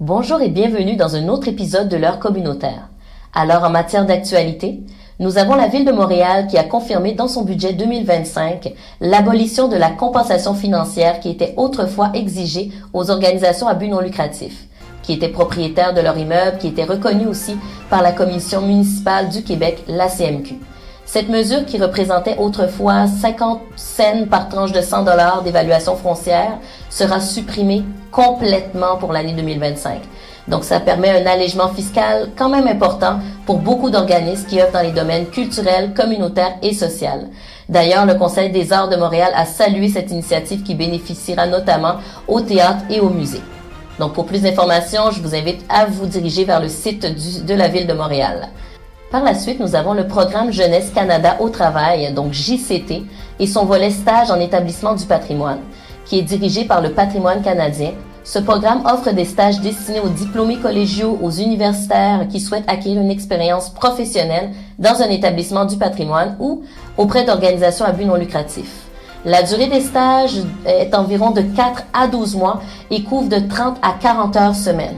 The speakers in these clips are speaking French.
Bonjour et bienvenue dans un autre épisode de l'heure communautaire. Alors, en matière d'actualité, nous avons la Ville de Montréal qui a confirmé dans son budget 2025 l'abolition de la compensation financière qui était autrefois exigée aux organisations à but non lucratif, qui étaient propriétaires de leur immeuble, qui étaient reconnus aussi par la Commission municipale du Québec, la CMQ. Cette mesure qui représentait autrefois 50 cents par tranche de 100 $ d'évaluation foncière sera supprimée complètement pour l'année 2025. Donc, ça permet un allègement fiscal quand même important pour beaucoup d'organismes qui œuvrent dans les domaines culturels, communautaires et social. D'ailleurs, le Conseil des arts de Montréal a salué cette initiative qui bénéficiera notamment au théâtre et au musée. Donc, pour plus d'informations, je vous invite à vous diriger vers le site de la Ville de Montréal. Par la suite, nous avons le programme Jeunesse Canada au travail, donc JCT, et son volet stage en établissement du patrimoine, qui est dirigé par le Patrimoine canadien. Ce programme offre des stages destinés aux diplômés collégiaux, aux universitaires qui souhaitent acquérir une expérience professionnelle dans un établissement du patrimoine ou auprès d'organisations à but non lucratif. La durée des stages est environ de 4 à 12 mois et couvre de 30 à 40 heures semaine.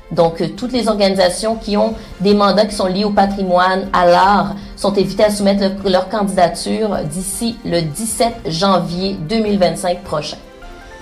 Donc, toutes les organisations qui ont des mandats qui sont liés au patrimoine, à l'art, sont invitées à soumettre leur candidature d'ici le 17 janvier 2025 prochain.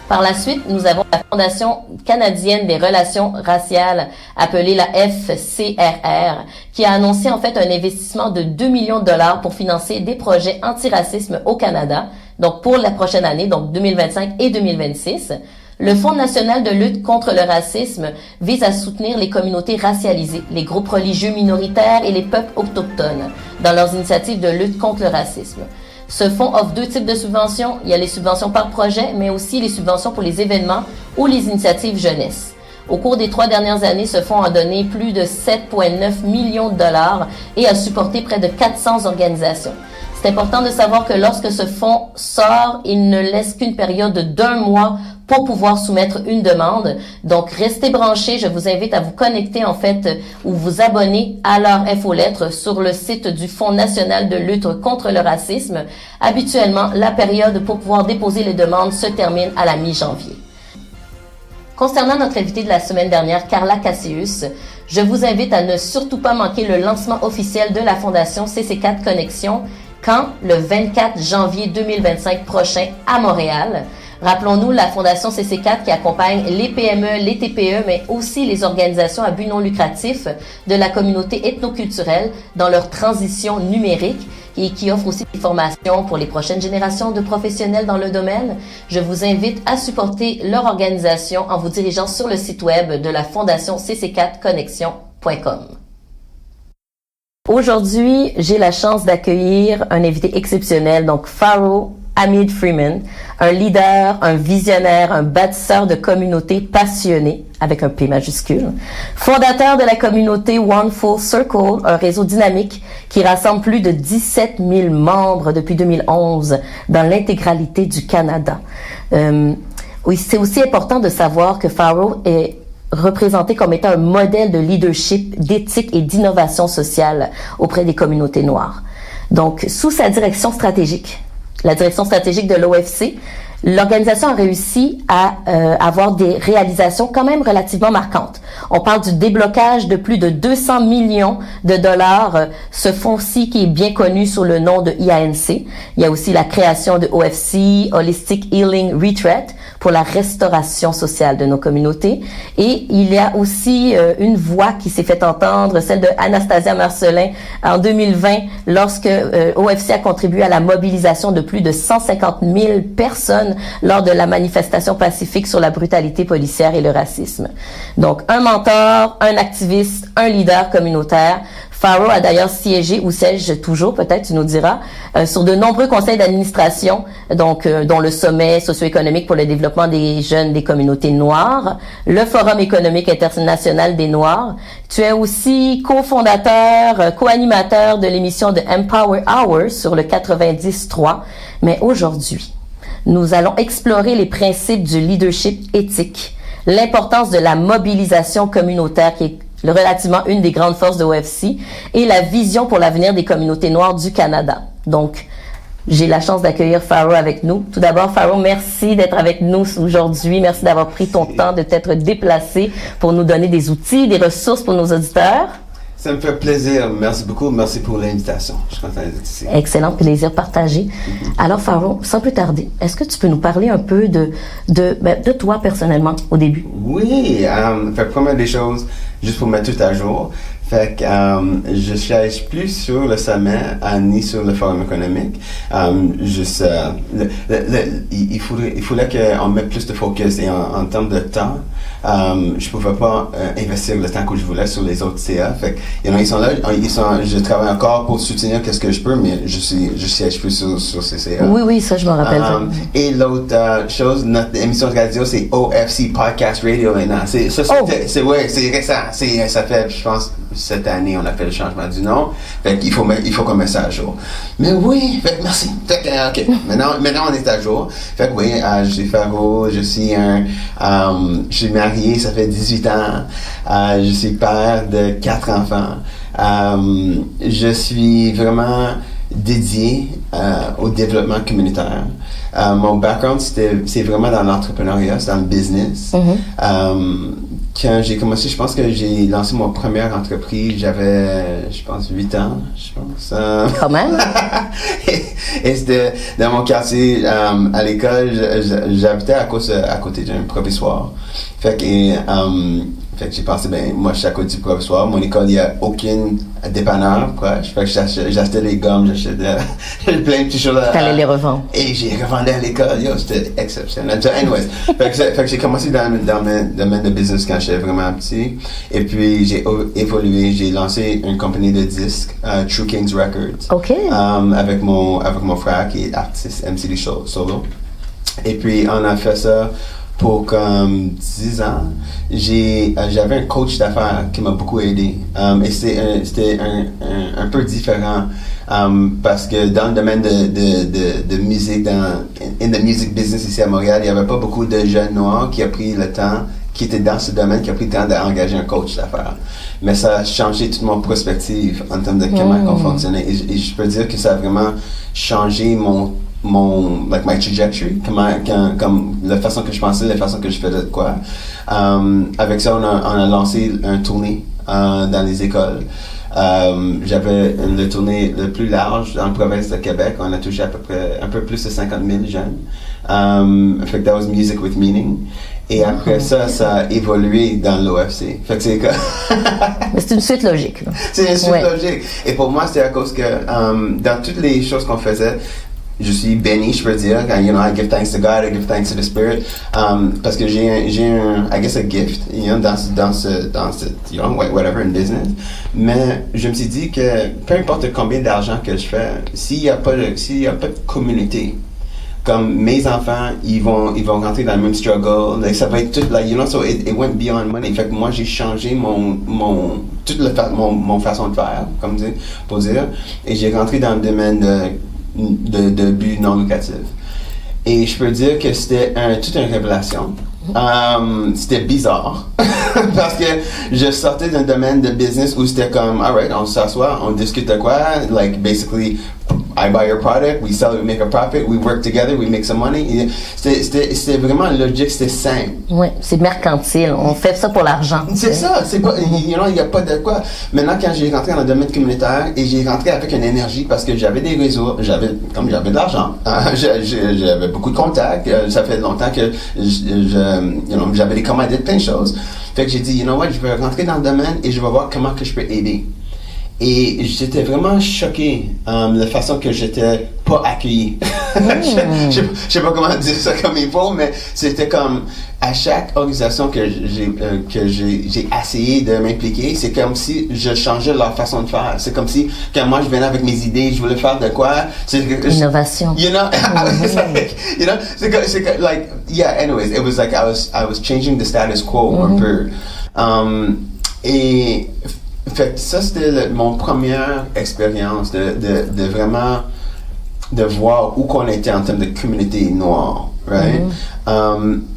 Par la suite, nous avons la Fondation canadienne des relations raciales, appelée la FCRR, qui a annoncé en fait un investissement de 2 millions de dollars pour financer des projets antiracisme au Canada, donc pour la prochaine année, donc 2025 et 2026. Le Fonds national de lutte contre le racisme vise à soutenir les communautés racialisées, les groupes religieux minoritaires et les peuples autochtones dans leurs initiatives de lutte contre le racisme. Ce fonds offre 2 types de subventions. Il y a les subventions par projet, mais aussi les subventions pour les événements ou les initiatives jeunesse. Au cours des 3 dernières années, ce fonds a donné plus de 7,9 millions de dollars et a supporté près de 400 organisations. C'est important de savoir que lorsque ce fonds sort, il ne laisse qu'une période d'1 mois pour pouvoir soumettre une demande. Donc, restez branchés. Je vous invite à vous connecter, en fait, ou vous abonner à leur infolettre sur le site du Fonds national de lutte contre le racisme. Habituellement, la période pour pouvoir déposer les demandes se termine à la mi-janvier. Concernant notre invitée de la semaine dernière, Carla Cassius, je vous invite à ne surtout pas manquer le lancement officiel de la Fondation CC4 Connexion quand? Le 24 janvier 2025 prochain à Montréal. Rappelons-nous la Fondation CC4 qui accompagne les PME, les TPE, mais aussi les organisations à but non lucratif de la communauté ethnoculturelle dans leur transition numérique et qui offre aussi des formations pour les prochaines générations de professionnels dans le domaine. Je vous invite à supporter leur organisation en vous dirigeant sur le site web de la Fondation CC4connexion.com. Aujourd'hui, j'ai la chance d'accueillir un invité exceptionnel, donc Pharaoh Hamid Freeman, un leader, un visionnaire, un bâtisseur de communauté passionné, avec un P majuscule, fondateur de la communauté One Full Circle, un réseau dynamique qui rassemble plus de 17 000 membres depuis 2011 dans l'intégralité du Canada. Oui, c'est aussi important de savoir que Pharaoh est représenté comme étant un modèle de leadership, d'éthique et d'innovation sociale auprès des communautés noires. Donc, sous sa direction stratégique, la direction stratégique de l'OFC, l'organisation a réussi à avoir des réalisations quand même relativement marquantes. On parle du déblocage de plus de 200 millions de dollars, ce fonds-ci qui est bien connu sous le nom de IANC. Il y a aussi la création de OFC, Holistic Healing Retreat, pour la restauration sociale de nos communautés. Et il y a aussi une voix qui s'est fait entendre, celle de Anastasia Marcelin en 2020, lorsque OFC a contribué à la mobilisation de plus de 150 000 personnes lors de la manifestation pacifique sur la brutalité policière et le racisme. Donc, un mentor, un activiste, un leader communautaire. Pharaoh a d'ailleurs siégé, ou siège toujours, peut-être, tu nous diras, sur de nombreux conseils d'administration, donc dont le sommet socio-économique pour le développement des jeunes des communautés noires, le Forum économique international des Noirs. Tu es aussi cofondateur, co-animateur de l'émission de Empower Hour sur le 90.3. Mais aujourd'hui, nous allons explorer les principes du leadership éthique, l'importance de la mobilisation communautaire qui est relativement une des grandes forces de OFC et la vision pour l'avenir des communautés noires du Canada. Donc, j'ai la chance d'accueillir Pharaoh avec nous. Tout d'abord, Pharaoh, merci d'être avec nous aujourd'hui. Merci d'avoir pris ton temps, de t'être déplacé pour nous donner des outils, des ressources pour nos auditeurs. Ça me fait plaisir. Merci beaucoup. Merci pour l'invitation. Je suis content d'être ici. Excellent plaisir partagé. Alors, Pharaoh, sans plus tarder, est-ce que tu peux nous parler un peu de toi personnellement au début? Oui. Fait première des choses, juste pour mettre tout à jour. Fait que je siège plus sur le sommet ni sur le forum économique. Il faudrait qu'on mette plus de focus et en termes de temps. Je pouvais pas investir le temps que je voulais sur les autres CA. Fait que, ils sont là, je travaille encore pour soutenir qu'est-ce que je peux, mais je siège plus sur ces CA. Oui, ça je me rappelle. Et l'autre chose, notre émission de radio, c'est OFC Podcast Radio maintenant. C'est récent. Ça fait, je pense, cette année, on a fait le changement du nom. Fait qu'il faut qu'on mette ça à jour. Mais oui, fait que merci. Fait que, OK. Maintenant, on est à jour. Fait que oui, je suis Pharaoh, je suis marié, ça fait 18 ans. Je suis père de 4 enfants. Je suis vraiment dédié au développement communautaire. Mon background, c'est vraiment dans l'entrepreneuriat, c'est dans le business. Quand j'ai commencé, je pense que j'ai lancé mon première entreprise, j'avais, je pense, 8 ans, je pense. Quand même. Et c'était dans mon quartier, à l'école, j'habitais à côté d'un provisoire. Fait que j'ai pensé, moi, je suis à côté du provisoire. Mon école, il n'y a aucune dépanneur proche. Fait que j'achetais des gommes, j'achetais plein de petits choses. T'allais les revendre. Et j'ai revendu à l'école. C'était exceptionnel. Anyways, fait que j'ai commencé dans le domaine de business quand j'étais vraiment petit. Et puis, j'ai évolué. J'ai lancé une compagnie de disques, True Kings Records. OK. Avec mon frère qui est artiste, MCD Solo. Et puis, on a fait ça pour comme 10 ans. J'avais un coach d'affaires qui m'a beaucoup aidé. Et c'était un peu différent parce que dans le domaine de musique, in the music business ici à Montréal, il n'y avait pas beaucoup de jeunes noirs qui étaient dans ce domaine, qui a pris le temps d'engager un coach d'affaires. Mais ça a changé toute mon perspective en termes de comment on fonctionnait. Et je peux dire que ça a vraiment changé my trajectory, comme la façon que je pensais, la façon que je faisais de quoi. Avec ça, on a lancé un tournée dans les écoles. J'avais le tournée le plus large dans la province de Québec. On a touché à peu près un peu plus de 50 000 jeunes. Fait que that was Music with Meaning. Et après ça a évolué dans l'OFC. Fait que c'est Mais c'est une suite logique. Là. C'est une suite logique. Et pour moi, c'était à cause que dans toutes les choses qu'on faisait, je suis béni, je peux dire. I give thanks to God, I give thanks to the Spirit, parce que j'ai un, I guess a gift, dans ce, whatever in business. Mais je me suis dit que peu importe combien d'argent que je fais, s'il y a pas de communauté, comme mes enfants, ils vont rentrer dans le même struggle. Like, ça va être tout, so it went beyond money. Fait que moi, j'ai changé toute mon façon de faire, pour dire, et j'ai rentré dans le domaine de but non lucratif. Et je peux dire que c'était toute une révélation. C'était bizarre parce que je sortais d'un domaine de business où c'était comme, alright, on s'assoit, on discute de quoi, like basically I buy your product, we sell it, we make a profit, we work together, we make some money. C'était vraiment logique, c'était simple. Oui, c'est mercantile, on fait ça pour l'argent. C'est ça, c'est pas, il n'y a pas de quoi. Maintenant, quand j'ai rentré dans le domaine communautaire, et j'ai rentré avec une énergie parce que j'avais des réseaux, j'avais de l'argent, j'avais beaucoup de contacts, ça fait longtemps que j'avais des commandes de plein de choses. Fait que j'ai dit, je vais rentrer dans le domaine et je vais voir comment que je peux aider. Et j'étais vraiment choqué de la façon que j'étais pas accueilli. Je sais pas comment dire ça comme il faut, mais c'était comme à chaque organisation que j'ai essayé de m'impliquer, c'est comme si je changeais leur façon de faire. C'est comme si quand moi je venais avec mes idées, je voulais faire de quoi. Innovation. C'est like anyways, it was like I was changing the status quo un peu. Et fait que ça, c'était mon première expérience de vraiment de voir où qu'on était en termes de communauté noire, right?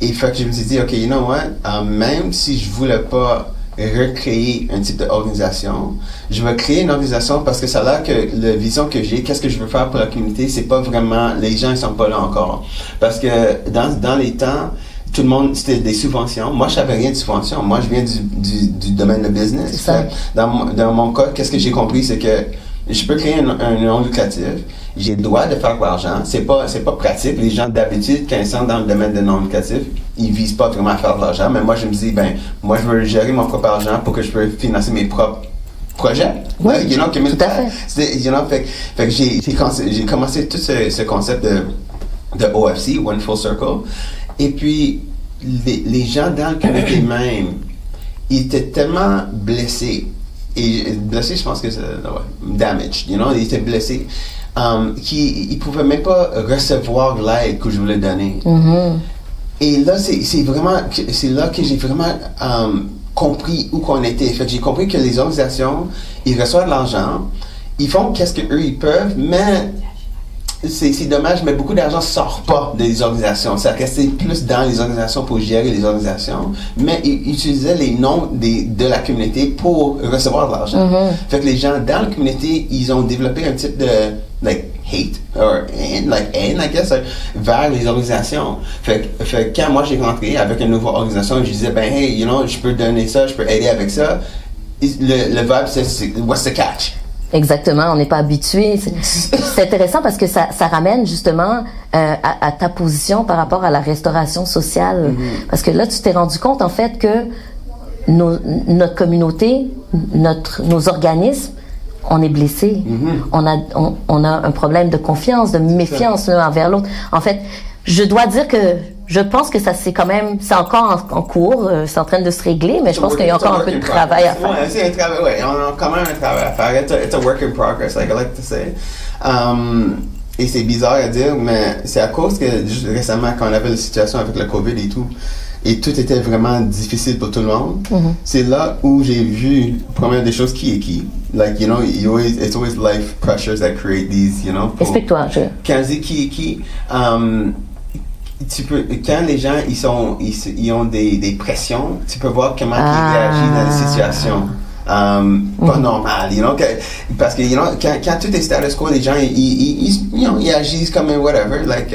Et fait que je me suis dit, OK, you know what? Même si je voulais pas recréer un type d'organisation. Je veux créer une organisation parce que ça a l'air que la vision que j'ai, qu'est-ce que je veux faire pour la communauté, c'est pas vraiment, les gens ils sont pas là encore. Parce que dans les temps, tout le monde, c'était des subventions. Moi, je savais rien de subventions. Moi, je viens du domaine de business. C'est ça. Dans mon cas, qu'est-ce que j'ai compris, c'est que je peux créer un non lucratif. J'ai le droit de faire de l'argent. C'est pas pratique. Les gens, d'habitude, quand ils sont dans le domaine de non lucratif, ils visent pas vraiment à faire de l'argent. Mais moi, je me dis, moi, je veux gérer mon propre argent pour que je peux financer mes propres projets. Oui, tout à fait. Fait que j'ai commencé tout ce concept de OFC, One Full Circle. Et puis, les gens dans le communauté même, ils étaient tellement blessés. Et blessés, je pense que c'est damaged, ils étaient blessés. Qu'ils ne pouvaient même pas recevoir l'aide que je voulais donner. Mm-hmm. Et là, c'est là que j'ai vraiment compris où qu'on était. Fait que j'ai compris que les organisations, ils reçoivent de l'argent, ils font qu'est-ce qu'eux ils peuvent, mais c'est dommage, mais beaucoup d'argent ne sort pas des organisations. Ça restait plus dans les organisations pour gérer les organisations, mais ils utilisaient les noms de la communauté pour recevoir de l'argent. Mm-hmm. Fait que les gens dans la communauté, ils ont développé un type de hate or haine, I guess, vers les organisations. Fait que quand moi j'ai rentré avec une nouvelle organisation, je disais hey, je peux donner ça, je peux aider avec ça. Le vibe c'est what's the catch? Exactement, on n'est pas habitué. C'est intéressant parce que ça ramène justement à ta position par rapport à la restauration sociale. Mm-hmm. Parce que là, tu t'es rendu compte en fait que notre communauté, nos organismes, on est blessé. Mm-hmm. On a un problème de confiance, de méfiance l'un envers l'autre. En fait, je dois dire que je pense que c'est encore en cours, c'est en train de se régler, mais je pense qu'il y a encore un peu de travail à faire. Ouais, c'est un travail, on a quand même un travail à faire. It's a work in progress, like I like to say. Et c'est bizarre à dire, mais c'est à cause que juste récemment, quand on avait la situation avec le COVID et tout était vraiment difficile pour tout le monde, mm-hmm. C'est là où j'ai vu, première des choses, qui est qui. Like, it's always life pressures that create these, Explique-toi, Quand je dis qui est qui, quand les gens ils ont des pressions, tu peux voir comment ils réagissent dans des situations pas normales, parce que quand tout est status quo, les gens ils agissent comme whatever, like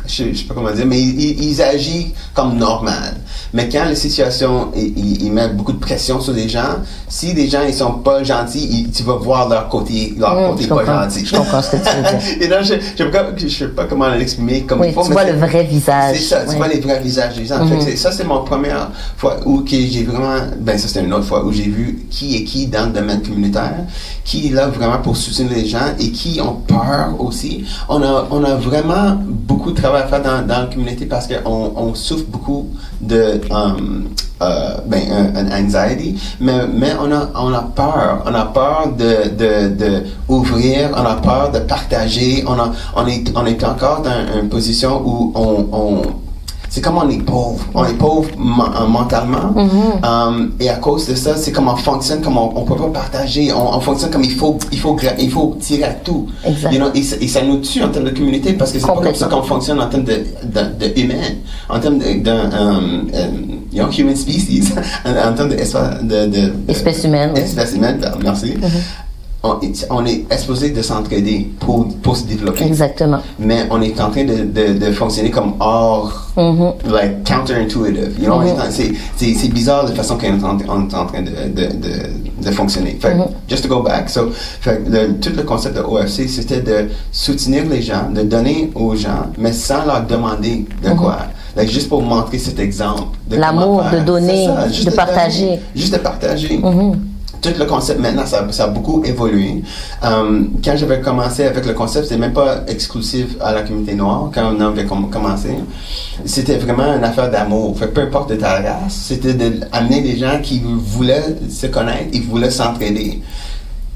je sais pas comment dire, mais ils agissent comme normal. Mais quand la situation, ils mettent beaucoup de pression sur les gens, si les gens ils sont pas gentils, tu vas voir leur côté pas gentil. Je comprends ce que tu veux dire. Et je sais pas comment l'exprimer comme il faut. Tu vois le vrai visage. C'est ça, tu vois les vrais visages des gens. Mm-hmm. Ça, c'est mon première fois où j'ai vraiment, ça c'était une autre fois où j'ai vu qui est qui dans le domaine communautaire, qui est là vraiment pour soutenir les gens et qui ont peur aussi. On a vraiment beaucoup de travail à faire dans la communauté parce qu'on souffre beaucoup de anxiety, mais on a peur de ouvrir, on a peur de partager, on est encore dans une position où c'est comme on est pauvre mentalement, mm-hmm. Et à cause de ça, c'est comme on fonctionne, comme on peut pas partager, on fonctionne comme il faut tirer à tout, et ça nous tue en termes de communauté parce que c'est pas comme ça qu'on fonctionne en termes de humain, en termes de human species, en termes espèce humaine. Espèce humaine, merci. Mm-hmm. On est exposé de s'entraider pour se développer. Exactement. Mais on est en train de fonctionner comme hors, mm-hmm. like counterintuitive. Mm-hmm. C'est bizarre la façon qu'on est en train de fonctionner. Fait, mm-hmm. Just to go back, tout le concept de OFC, c'était de soutenir les gens, de donner aux gens, mais sans leur demander de quoi. Like, juste pour montrer cet exemple. L'amour de donner, de partager. Juste de partager. Mm-hmm. Tout le concept maintenant, ça a beaucoup évolué. Quand j'avais commencé avec le concept, c'était même pas exclusif à la communauté noire. Quand on avait commencé, c'était vraiment une affaire d'amour. Fait, peu importe de ta race, c'était d'amener des gens qui voulaient se connaître, ils voulaient s'entraider.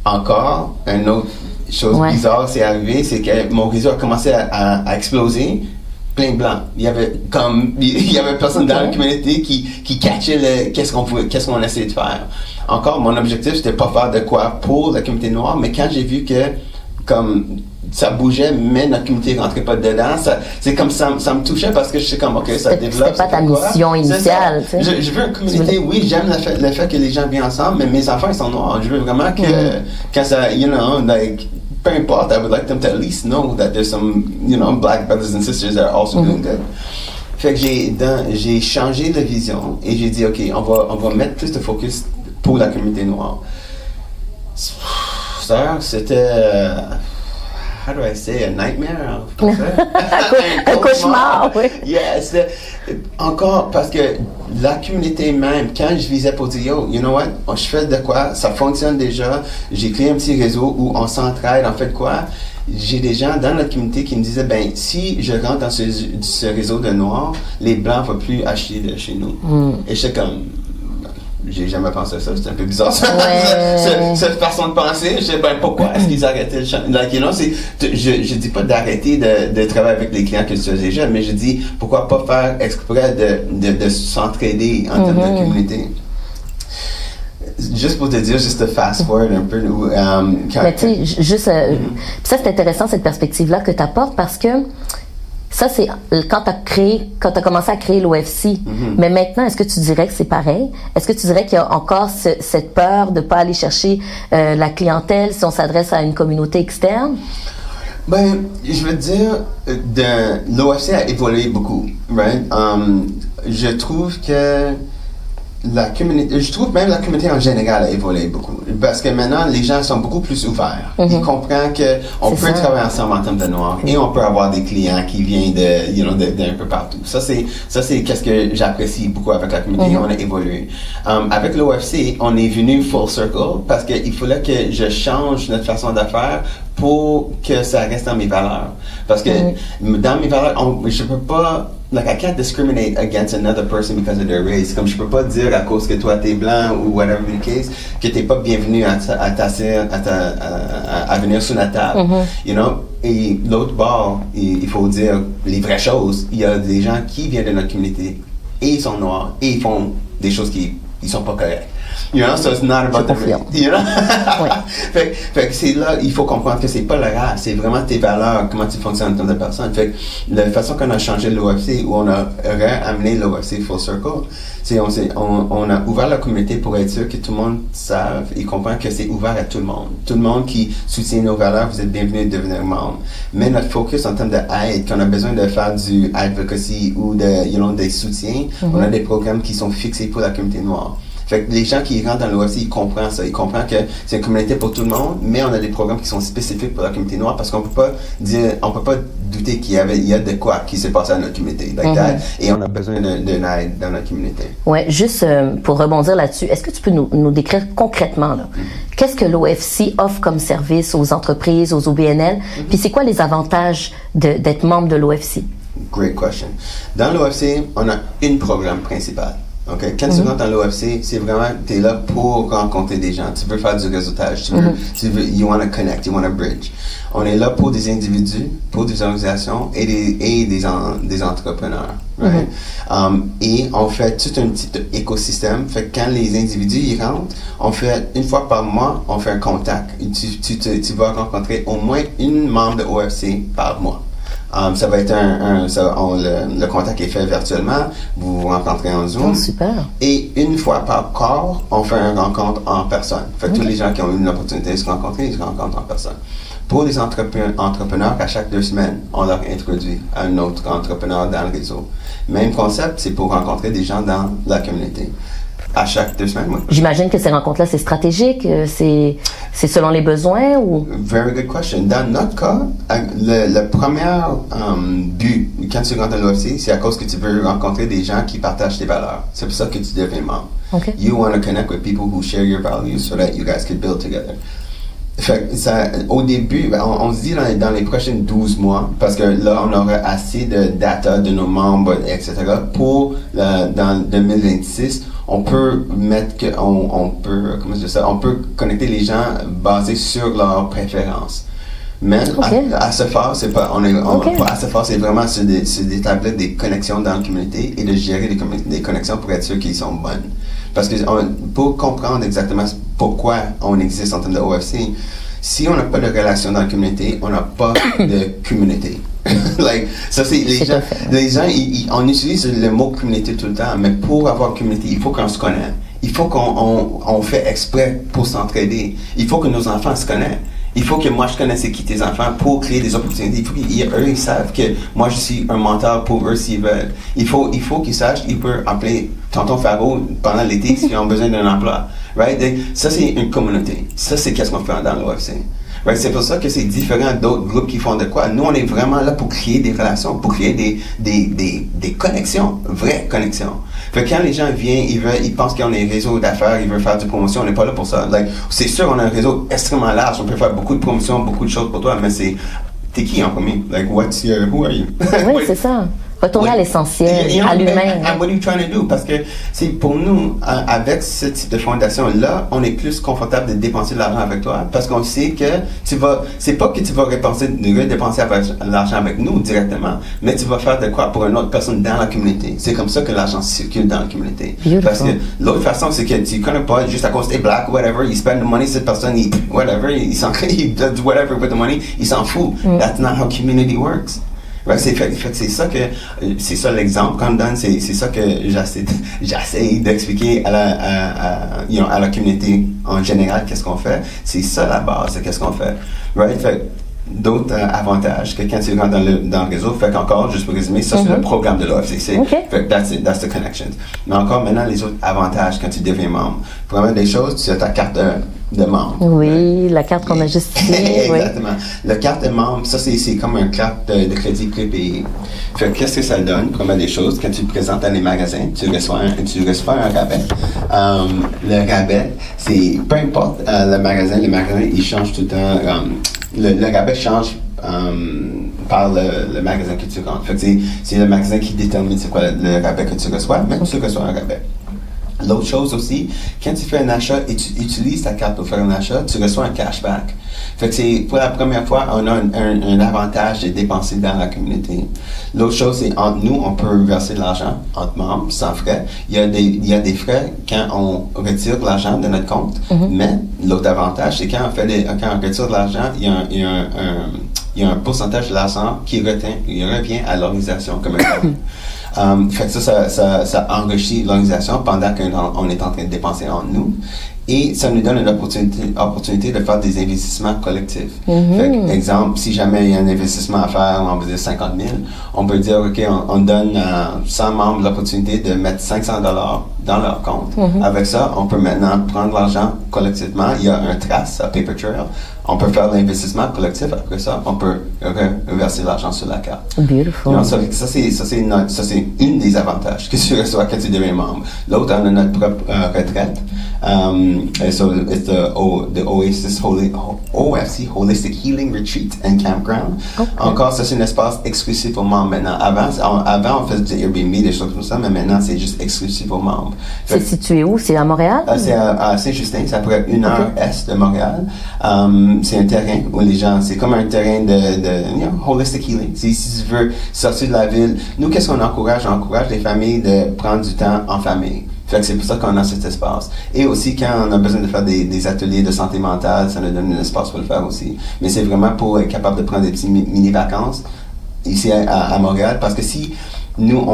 Encore, une autre chose bizarre s'est arrivée, c'est que mon réseau a commencé à exploser. Plein de blancs. Il y avait personne dans la communauté qui catchait qu'est-ce qu'on essayait de faire. Encore, mon objectif, c'était pas faire de quoi pour la communauté noire, mais quand j'ai vu que comme ça bougeait, mais notre communauté rentrait pas dedans. C'est comme ça me touchait parce que je sais comme, OK, ça développe. C'était pas ta mission initiale, tu sais. Je veux une communauté, oui, j'aime le fait que les gens viennent ensemble, mais mes enfants, ils sont noirs. Je veux vraiment que, quand ça, like, peu importe, I would like them to at least know that there's some, black brothers and sisters that are also doing good. Fait que j'ai changé de vision et j'ai dit, OK, on va mettre plus de focus pour la communauté noire. Ça, c'était... how do I say, a nightmare? Un cauchemar, oui. Yeah, c'était encore parce que la communauté même, quand je visais pour dire, yo, you know what, je fais de quoi, ça fonctionne déjà, j'ai créé un petit réseau où on s'entraide, en fait quoi, j'ai des gens dans notre communauté qui me disaient, ben, si je rentre dans ce réseau de noirs, les blancs ne vont plus acheter de chez nous. Et j'étais comme... J'ai jamais pensé à ça, c'était un peu bizarre cette façon de penser. Je sais pas pourquoi est-ce qu'ils arrêtaient le chantier. Je dis pas d'arrêter de travailler avec les clients que je faisais déjà, mais je dis pourquoi pas faire exprès de s'entraider en termes de communauté. Juste pour te dire, juste de fast forward un peu. Mais tu sais, juste, ça c'est intéressant cette perspective-là que tu apportes parce que ça, c'est quand t'as commencé à créer l'OFC. Mais maintenant, est-ce que tu dirais que c'est pareil? Est-ce que tu dirais qu'il y a encore cette peur de pas aller chercher la clientèle si on s'adresse à une communauté externe? Ben, je veux dire, l'OFC a évolué beaucoup, right? Je trouve que je trouve même la communauté en général a évolué beaucoup. Parce que maintenant, les gens sont beaucoup plus ouverts. Ils comprennent qu'on peut travailler ensemble en termes de noir et on peut avoir des clients qui viennent d'un peu partout. Ça, c'est qu'est-ce que j'apprécie beaucoup avec la communauté. On a évolué. Avec l'OFC, on est venu full circle parce qu'il fallait que je change notre façon de faire pour que ça reste dans mes valeurs. Parce que dans mes valeurs, je peux pas... Like, I can't discriminate against another person because of their race. Comme je peux pas dire à cause que toi t'es blanc ou whatever the case, que t'es pas bienvenu à venir sur la table. You know? Et l'autre bord, il faut dire les vraies choses. Il y a des gens qui viennent de notre communauté et ils sont noirs et ils font des choses qui sont pas correctes. You know, so it's not about the race. You know? fait que c'est là, il faut comprendre que c'est pas la race, c'est vraiment tes valeurs, comment tu fonctionnes en tant que personne. Fait que la façon qu'on a changé l'OFC, où on a amené l'OFC full circle, c'est on a ouvert la communauté pour être sûr que tout le monde sache et comprend que c'est ouvert à tout le monde. Tout le monde qui soutient nos valeurs, vous êtes bienvenus de devenir membre. Mais notre focus en termes d'aide, qu'on a besoin de faire du advocacy ou des soutiens, on a des programmes qui sont fixés pour la communauté noire. Fait que les gens qui rentrent dans l'OFC, ils comprennent ça. Ils comprennent que c'est une communauté pour tout le monde, mais on a des programmes qui sont spécifiques pour la communauté noire parce qu'on peut pas douter qu'il y a de quoi qui s'est passé à notre communauté. Et on a besoin d'une aide dans notre communauté. Ouais, juste pour rebondir là-dessus, est-ce que tu peux nous décrire concrètement, là, qu'est-ce que l'OFC offre comme service aux entreprises, aux OBNL, puis c'est quoi les avantages d'être membre de l'OFC? Great question. Dans l'OFC, on a un programme principal. Okay. Quand tu rentres dans l'OFC, c'est vraiment, tu es là pour rencontrer des gens. Tu veux faire du réseautage. You want to connect, you want to bridge. On est là pour des individus, pour des organisations et des entrepreneurs. Right? Et on fait tout un petit écosystème. Fait que quand les individus y rentrent, on fait une fois par mois, on fait un contact. Tu vas rencontrer au moins une membre de OFC par mois. Ça va être le contact est fait virtuellement, vous vous rencontrez en Zoom. Oh, super. Et une fois par corps, on fait une rencontre en personne. Fait que tous les gens qui ont eu l'opportunité de se rencontrer, ils se rencontrent en personne. Pour les entrepreneurs, à chaque 2 semaines, on leur introduit à un autre entrepreneur dans le réseau. Même concept, c'est pour rencontrer des gens dans la communauté. À chaque 2 semaines, oui. J'imagine que ces rencontres-là, c'est stratégique, c'est selon les besoins ou? Very good question. Dans notre cas, le premier but, quand tu rentres à l'OFC, c'est à cause que tu veux rencontrer des gens qui partagent tes valeurs. C'est pour ça que tu deviens membre. Okay. You want to connect with people who share your values so that you guys can build together. Fait que ça, au début, on se dit dans les prochains 12 mois, parce que là, on aura assez de data de nos membres, etc. Pour, dans 2026, on peut on peut connecter les gens basés sur leurs préférences. Mais à ce phare, c'est pas, à ce phare, c'est vraiment d'établir des connexions dans la communauté et de gérer des connexions pour être sûr qu'ils sont bonnes. Parce que pour comprendre exactement pourquoi on existe en termes de OFC, Si on n'a pas de relation dans la communauté, on n'a pas de communauté. Like, ça c'est les gens, on utilise le mot communauté tout le temps, mais pour avoir une communauté, il faut qu'on se connaisse. Il faut qu'on fait exprès pour s'entraider. Il faut que nos enfants se connaissent. Il faut que moi je connaisse qui tes enfants pour créer des opportunités. Il faut qu'eux ils savent que moi je suis un mentor pour eux s'ils veulent. Il faut qu'ils sachent qu'ils peuvent appeler Tonton Faro pendant l'été s'ils ont besoin d'un emploi. Right? Ça c'est une communauté. Ça c'est qu'est-ce qu'on fait dans l'OFC. Right? C'est pour ça que c'est différent d'autres groupes qui font de quoi. Nous on est vraiment là pour créer des relations, pour créer des connexions, vraies connexions. Fait que quand les gens viennent, ils pensent qu'on est un réseau d'affaires, ils veulent faire du promotion, on n'est pas là pour ça. Like, c'est sûr, on a un réseau extrêmement large, on peut faire beaucoup de promotion, beaucoup de choses pour toi, mais t'es qui en premier? Like, who are you? Oui, c'est ça. Retourner à l'essentiel, à l'humain. And what are you trying to do? Parce que c'est pour nous, avec ce type de fondation-là, on est plus confortable de dépenser de l'argent avec toi parce qu'on sait que c'est pas que tu vas dépenser l'argent avec nous directement, mais tu vas faire de quoi pour une autre personne dans la communauté. C'est comme ça que l'argent circule dans la communauté. Beautiful. Parce que l'autre façon, c'est que tu connais pas juste à cause que t'es black, whatever, il spend the money, cette personne, il does whatever with the money, il s'en fout. That's not how community works. Ouais, c'est ça que c'est ça l'exemple qu'on me donne, c'est ça que j'essaie d'expliquer à la communauté en général qu'est-ce qu'on fait. C'est ça la base, c'est qu'est-ce qu'on fait. Right? Fait d'autres avantages que quand tu rentres dans le réseau, fait qu'encore, juste pour résumer, ça c'est le programme de l'OFCC. Okay. Fait que that's the connections. Mais encore maintenant, les autres avantages quand tu deviens membre. Première des choses, tu as ta carte de membre. Oui, la carte qu'on a juste signée. Exactement. Oui. La carte de membre, ça c'est comme une carte de crédit prépayé. Fait que qu'est-ce que ça donne? Première des choses, quand tu te présentes dans les magasins, tu reçois un rabais. Le rabais, c'est peu importe le magasin il change tout le temps. Le rabais change par le magasin que tu rentres. Fait que c'est le magasin qui détermine c'est quoi le rabais que tu reçois, mais tu reçois un rabais. L'autre chose aussi, quand tu fais un achat et tu utilises ta carte pour faire un achat, tu reçois un cashback. Fait que c'est pour la première fois, on a un avantage de dépenser dans la communauté. L'autre chose, c'est entre nous, on peut verser de l'argent entre membres sans frais. Il y a des frais quand on retire de l'argent de notre compte. Mais l'autre avantage, c'est quand on retire de l'argent, il y a un pourcentage de l'argent qui revient à l'organisation comme un fait que ça enrichit l'organisation pendant qu'on est en train de dépenser entre nous. Et ça nous donne une opportunité de faire des investissements collectifs. Fait que, exemple, si jamais il y a un investissement à faire, on va dire 50 000, on peut dire, OK, on donne à 100 membres l'opportunité de mettre $500 dans leur compte. Avec ça, on peut maintenant prendre l'argent collectivement. Il y a un trace, un paper trail. On peut faire l'investissement collectif. Après ça, on peut reverser l'argent sur la carte. Beautiful. You know, ça c'est une des avantages que tu reçois quand tu deviens membre. L'autre, on a notre propre retraite. So it's the OFC Holistic Healing Retreat and Campground. Okay. Encore, ça c'est un espace exclusif aux membres maintenant. Avant on faisait du Airbnb, des choses comme ça, mais maintenant c'est juste exclusif aux membres. C'est situé où? C'est à Montréal? C'est à Saint-Justin, c'est à peu près 1 heure est de Montréal. C'est un terrain où les gens, c'est comme un terrain de holistic healing. Si tu veux sortir de la ville, nous qu'est-ce qu'on encourage? On encourage les familles de prendre du temps en famille. Fait que c'est pour ça qu'on a cet espace. Et aussi, quand on a besoin de faire des ateliers de santé mentale, ça nous donne un espace pour le faire aussi. Mais c'est vraiment pour être capable de prendre des petits mini-vacances ici à Montréal. Parce que si nous,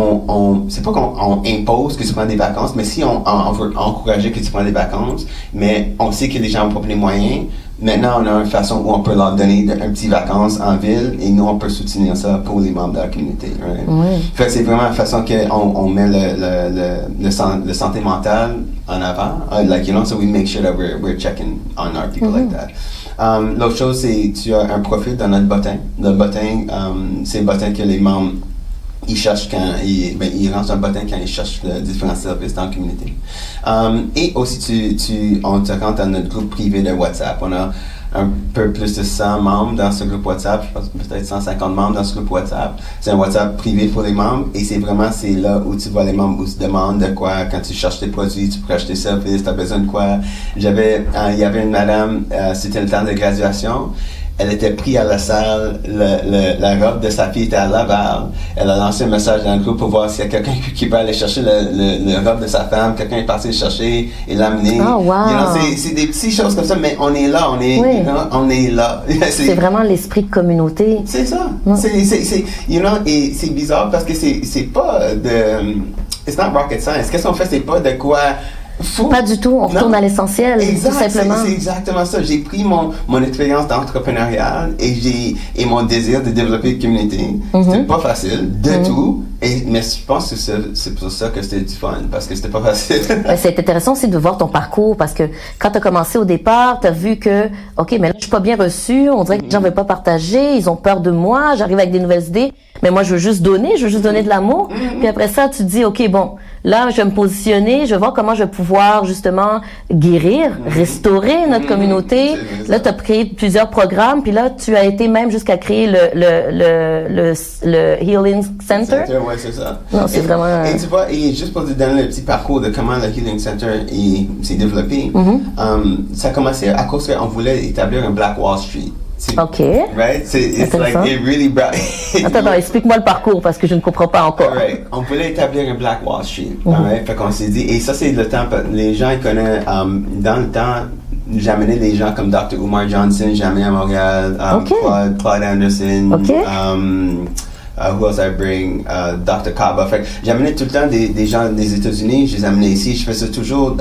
c'est pas qu'on impose que tu prends des vacances, mais si on veut encourager que tu prends des vacances, mais on sait que les gens n'ont pas les moyens, maintenant, on a une façon où on peut leur donner un petit vacances en ville et nous, on peut soutenir ça pour les membres de la communauté. Right? Oui. Fait que c'est vraiment la façon qu'on met le santé mentale en avant. So we make sure that we're checking on our people like that. L'autre chose, c'est tu as un profil dans notre bottin. Notre bottin, c'est le bottin que les membres ils cherchent ils rentrent un bottin quand ils cherchent différents services dans la communauté. Et aussi, on te rentre dans notre groupe privé de WhatsApp. On a un peu plus de 100 membres dans ce groupe WhatsApp. Je pense peut-être 150 membres dans ce groupe WhatsApp. C'est un WhatsApp privé pour les membres et c'est là où tu vois les membres où tu demandes de quoi quand tu cherches tes produits, tu peux acheter des services, tu as besoin de quoi. Il y avait une madame, c'était le temps de graduation. elle était prise à la salle, la robe de sa fille était à Laval. Elle a lancé un message dans le groupe pour voir s'il y a quelqu'un qui peut aller chercher le robe de sa femme. Quelqu'un est parti le chercher et l'amener. Oh, wow. C'est des petites choses comme ça, mais on est là, on est là. C'est vraiment l'esprit de communauté. C'est ça. Et c'est bizarre parce que c'est pas de... It's not rocket science. Qu'est-ce qu'on fait? C'est pas de quoi... Fou. Pas du tout, on retourne à l'essentiel, tout simplement. C'est exactement ça. J'ai pris mon expérience d'entrepreneuriat et mon désir de développer une communauté. C'était pas facile du tout. Mais je pense que c'est pour ça que c'était du fun, parce que c'était pas facile. C'est intéressant aussi de voir ton parcours, parce que quand tu as commencé au départ, tu as vu que, OK, mais là, je suis pas bien reçu, on dirait que les gens veulent pas partager, ils ont peur de moi, j'arrive avec des nouvelles idées, mais moi, je veux juste donner de l'amour. Puis après ça, tu te dis, OK, bon, là, je vais me positionner, je vais voir comment je vais pouvoir, justement, guérir, restaurer notre communauté. Là, tu as créé plusieurs programmes, puis là, tu as été même jusqu'à créer le Healing Center. Ouais, c'est ça. Non, c'est vraiment... Et tu vois, et juste pour te donner le petit parcours de comment le Healing Center s'est développé, ça a commencé à cause qu'on voulait établir un Black Wall Street. OK. Right? It's like, it really brought... Attends, explique-moi le parcours parce que je ne comprends pas encore. Right. On voulait établir un Black Wall Street. Right? Fait qu'on s'est dit, et ça c'est le temps, les gens ils connaissent, dans le temps, j'amenais des gens comme Dr. Umar Johnson, j'ai amené à Montréal, Claude Anderson, who else I bring? Dr. Kaba. Fait que j'amenais tout le temps des gens des États-Unis, je les amenais ici. Je faisais toujours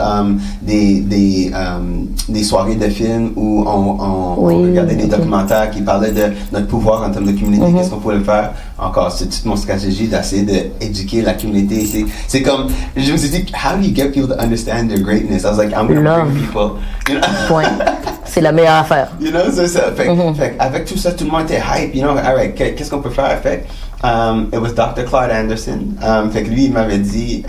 des soirées de films où on regardait des documentaires qui parlaient de notre pouvoir en termes de communauté, qu'est-ce qu'on pouvait faire. Encore, c'est toute mon stratégie d'essayer d'éduquer la communauté. C'est comme, je me suis dit, how do you get people to understand their greatness? I was like, I'm going to bring people. You know? Point. C'est la meilleure affaire. You know, c'est ça. Fait avec tout ça, tout le monde était hype. You know, all right, qu'est-ce qu'on peut faire? Fait it was Dr. Claude Anderson. Fait que lui, il m'avait dit,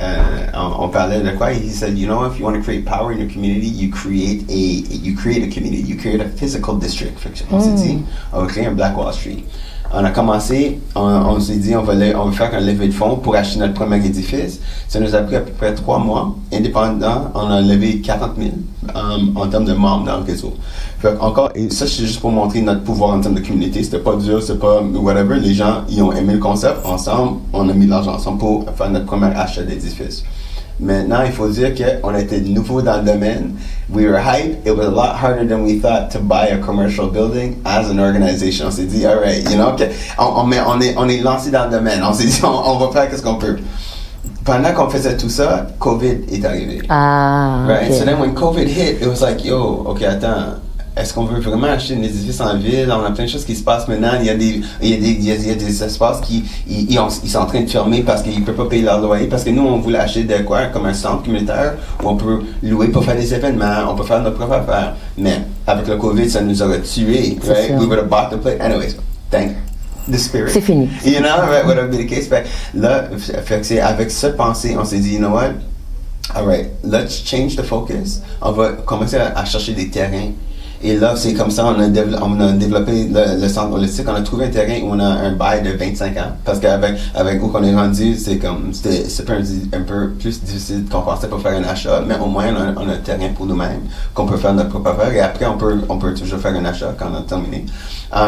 on parlait de quoi? He said, you know, if you want to create power in your community, you create a community, you create a physical district. Fait que on s'est dit, on va créer un Black Wall Street. On a commencé, on s'est dit, on veut faire un levée de fonds pour acheter notre premier édifice. Ça nous a pris à peu près 3 mois. Indépendant, on a levé 40 000 en termes de membres dans le réseau. Fait encore, et ça, c'est juste pour montrer notre pouvoir en termes de communauté. C'était pas dur, c'est pas whatever. Les gens, ils ont aimé le concept. Ensemble, on a mis de l'argent ensemble pour faire notre premier achat d'édifice. Maintenant, il faut dire qu'on était nouveau dans le domaine. We were hyped. It was a lot harder than we thought to buy a commercial building as an organization. On s'est dit, all right, you know, on est lancé dans le domaine. On s'est dit, on va faire ce qu'on peut. Pendant qu'on faisait tout ça, COVID est arrivé. Right? Okay. So then when COVID hit, it was like, yo, OK, attends. Est-ce qu'on veut vraiment acheter un édifice en ville? On a plein de choses qui se passent maintenant. Il y a des espaces qui ils sont en train de fermer parce qu'ils ne peuvent pas payer leur loyer. Parce que nous, on voulait acheter de quoi? Comme un centre communautaire où on peut louer pour faire des événements, on peut faire notre propre affaire. Mais avec le COVID, ça nous aurait tués. Right? We would have bought the place. Anyways, thank the spirit. C'est fini. You know, right? Whatever be the case. Fait là, c'est avec cette pensée, on s'est dit, you know what? All right, let's change the focus. On va commencer à chercher des terrains. Et là, c'est comme ça, on a développé le centre holistique. On a trouvé un terrain où on a un bail de 25 ans. Parce qu'avec où qu'on est rendu, c'était un peu plus difficile qu'on pensait pour faire un achat. Mais au moins, on a un terrain pour nous-mêmes, qu'on peut faire notre propre affaire. Et après, on peut toujours faire un achat quand on a terminé.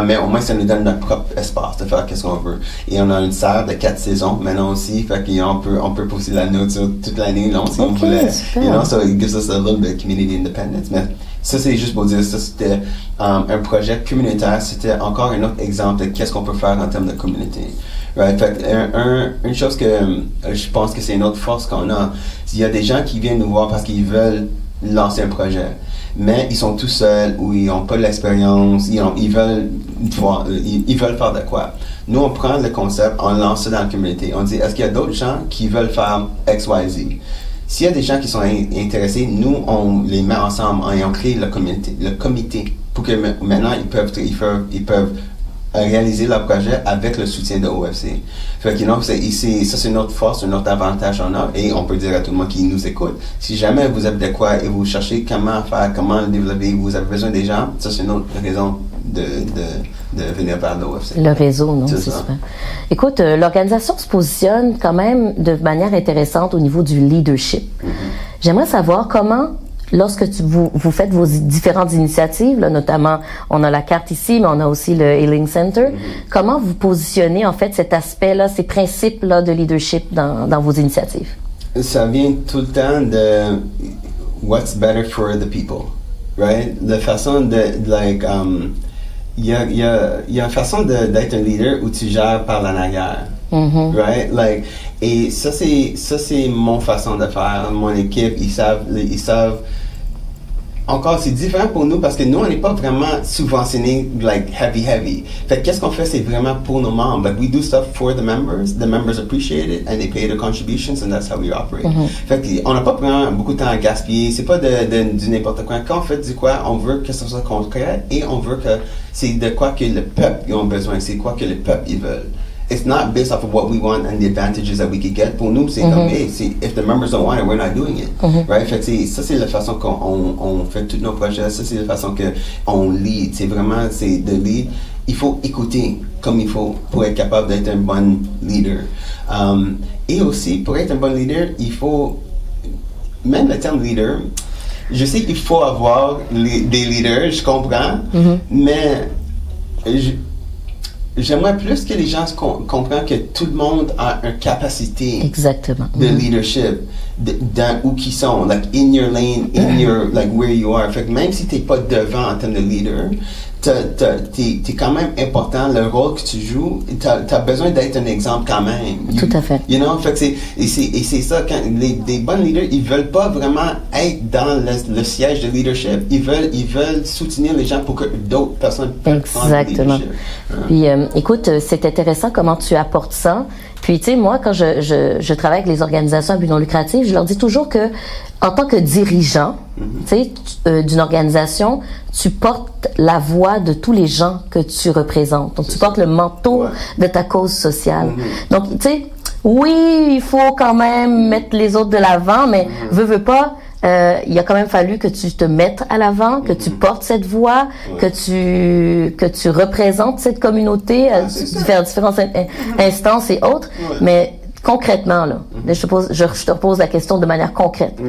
Mais au moins, ça nous donne notre propre espace de faire qu'est-ce qu'on veut. Et on a une serre de 4 saisons maintenant aussi. Fait qu'on peut poser la nourriture toute l'année long si on voulait. You know, so it gives us a little bit of community independence. Mais ça, c'est juste pour dire, ça, c'était un projet communautaire. C'était encore un autre exemple de qu'est-ce qu'on peut faire en termes de communauté. Right? Fait une chose que je pense que c'est une autre force qu'on a, il y a des gens qui viennent nous voir parce qu'ils veulent lancer un projet. Mais ils sont tout seuls ou ils n'ont pas l'expérience, ils veulent faire de quoi. Nous, on prend le concept, on lance ça dans la communauté. On dit, est-ce qu'il y a d'autres gens qui veulent faire X, Y, Z? S'il y a des gens qui sont intéressés, nous, on les met ensemble et on crée le comité pour que maintenant, ils peuvent réaliser leur projet avec le soutien de OFC. Fait que, ça, c'est notre force, notre avantage qu'on a, et on peut dire à tout le monde qui nous écoute, si jamais vous avez de quoi et vous cherchez comment faire, comment le développer, vous avez besoin des gens, ça, c'est une autre raison de venir vers l'OFC. Le réseau, non, c'est super. Écoute, l'organisation se positionne quand même de manière intéressante au niveau du leadership. J'aimerais savoir comment lorsque vous faites vos différentes initiatives, là, notamment, on a la carte ici, mais on a aussi le Healing Center. Comment vous positionnez, en fait, cet aspect-là, ces principes-là de leadership dans vos initiatives? Ça vient tout le temps de what's better for the people, right? La façon il y a une façon d'être un leader où tu gères par la naguère. Right? Like, et ça c'est mon façon de faire. Mon équipe, ils savent. Encore, c'est différent pour nous parce que nous, on n'est pas vraiment subventionnés, like, heavy. Fait que qu'est-ce qu'on fait, c'est vraiment pour nos membres. Like, we do stuff for the members appreciate it, and they pay their contributions, and that's how we operate. Fait qu'on n'a pas vraiment beaucoup de temps à gaspiller, c'est pas du n'importe quoi. Quand on fait du quoi, on veut que ce soit concret, et on veut que c'est de quoi que le peuple ils ont besoin, c'est quoi que le peuple ils veulent. It's not based off of what we want and the advantages that we could get. Pour nous, c'est comme, hey, if the members don't want it, we're not doing it. Right? Fait que ça, c'est la façon qu'on fait tous nos projets. Ça, c'est la façon qu'on lead. C'est vraiment, c'est de lead. Il faut écouter comme il faut pour être capable d'être un bon leader. Et aussi, pour être un bon leader, il faut, même le terme leader, je sais qu'il faut avoir des leaders, je comprends, mais j'aimerais plus que les gens comprennent que tout le monde a une capacité de leadership dans où qu'ils sont, like in your lane, in your, like where you are. Fait que même si t'es pas devant en termes de leader, t'es quand même important, le rôle que tu joues, t'as besoin d'être un exemple quand même. Tout à fait. You know, fait que c'est ça, quand des bons leaders, ils veulent pas vraiment être dans le siège de leadership, ils veulent soutenir les gens pour que d'autres personnes prennent le leadership. Puis, écoute, c'est intéressant comment tu apportes ça. Puis, tu sais, moi, quand je travaille avec les organisations à but non lucratif, je leur dis toujours que, en tant que dirigeant, tu sais, d'une organisation, tu portes la voix de tous les gens que tu représentes. Donc, tu portes le manteau de ta cause sociale. Donc, tu sais, oui, il faut quand même mettre les autres de l'avant, mais veux pas, il a quand même fallu que tu te mettes à l'avant, que tu portes cette voix, que tu représentes cette communauté à différentes instances et autres. Mais concrètement, là, je te pose la question de manière concrète.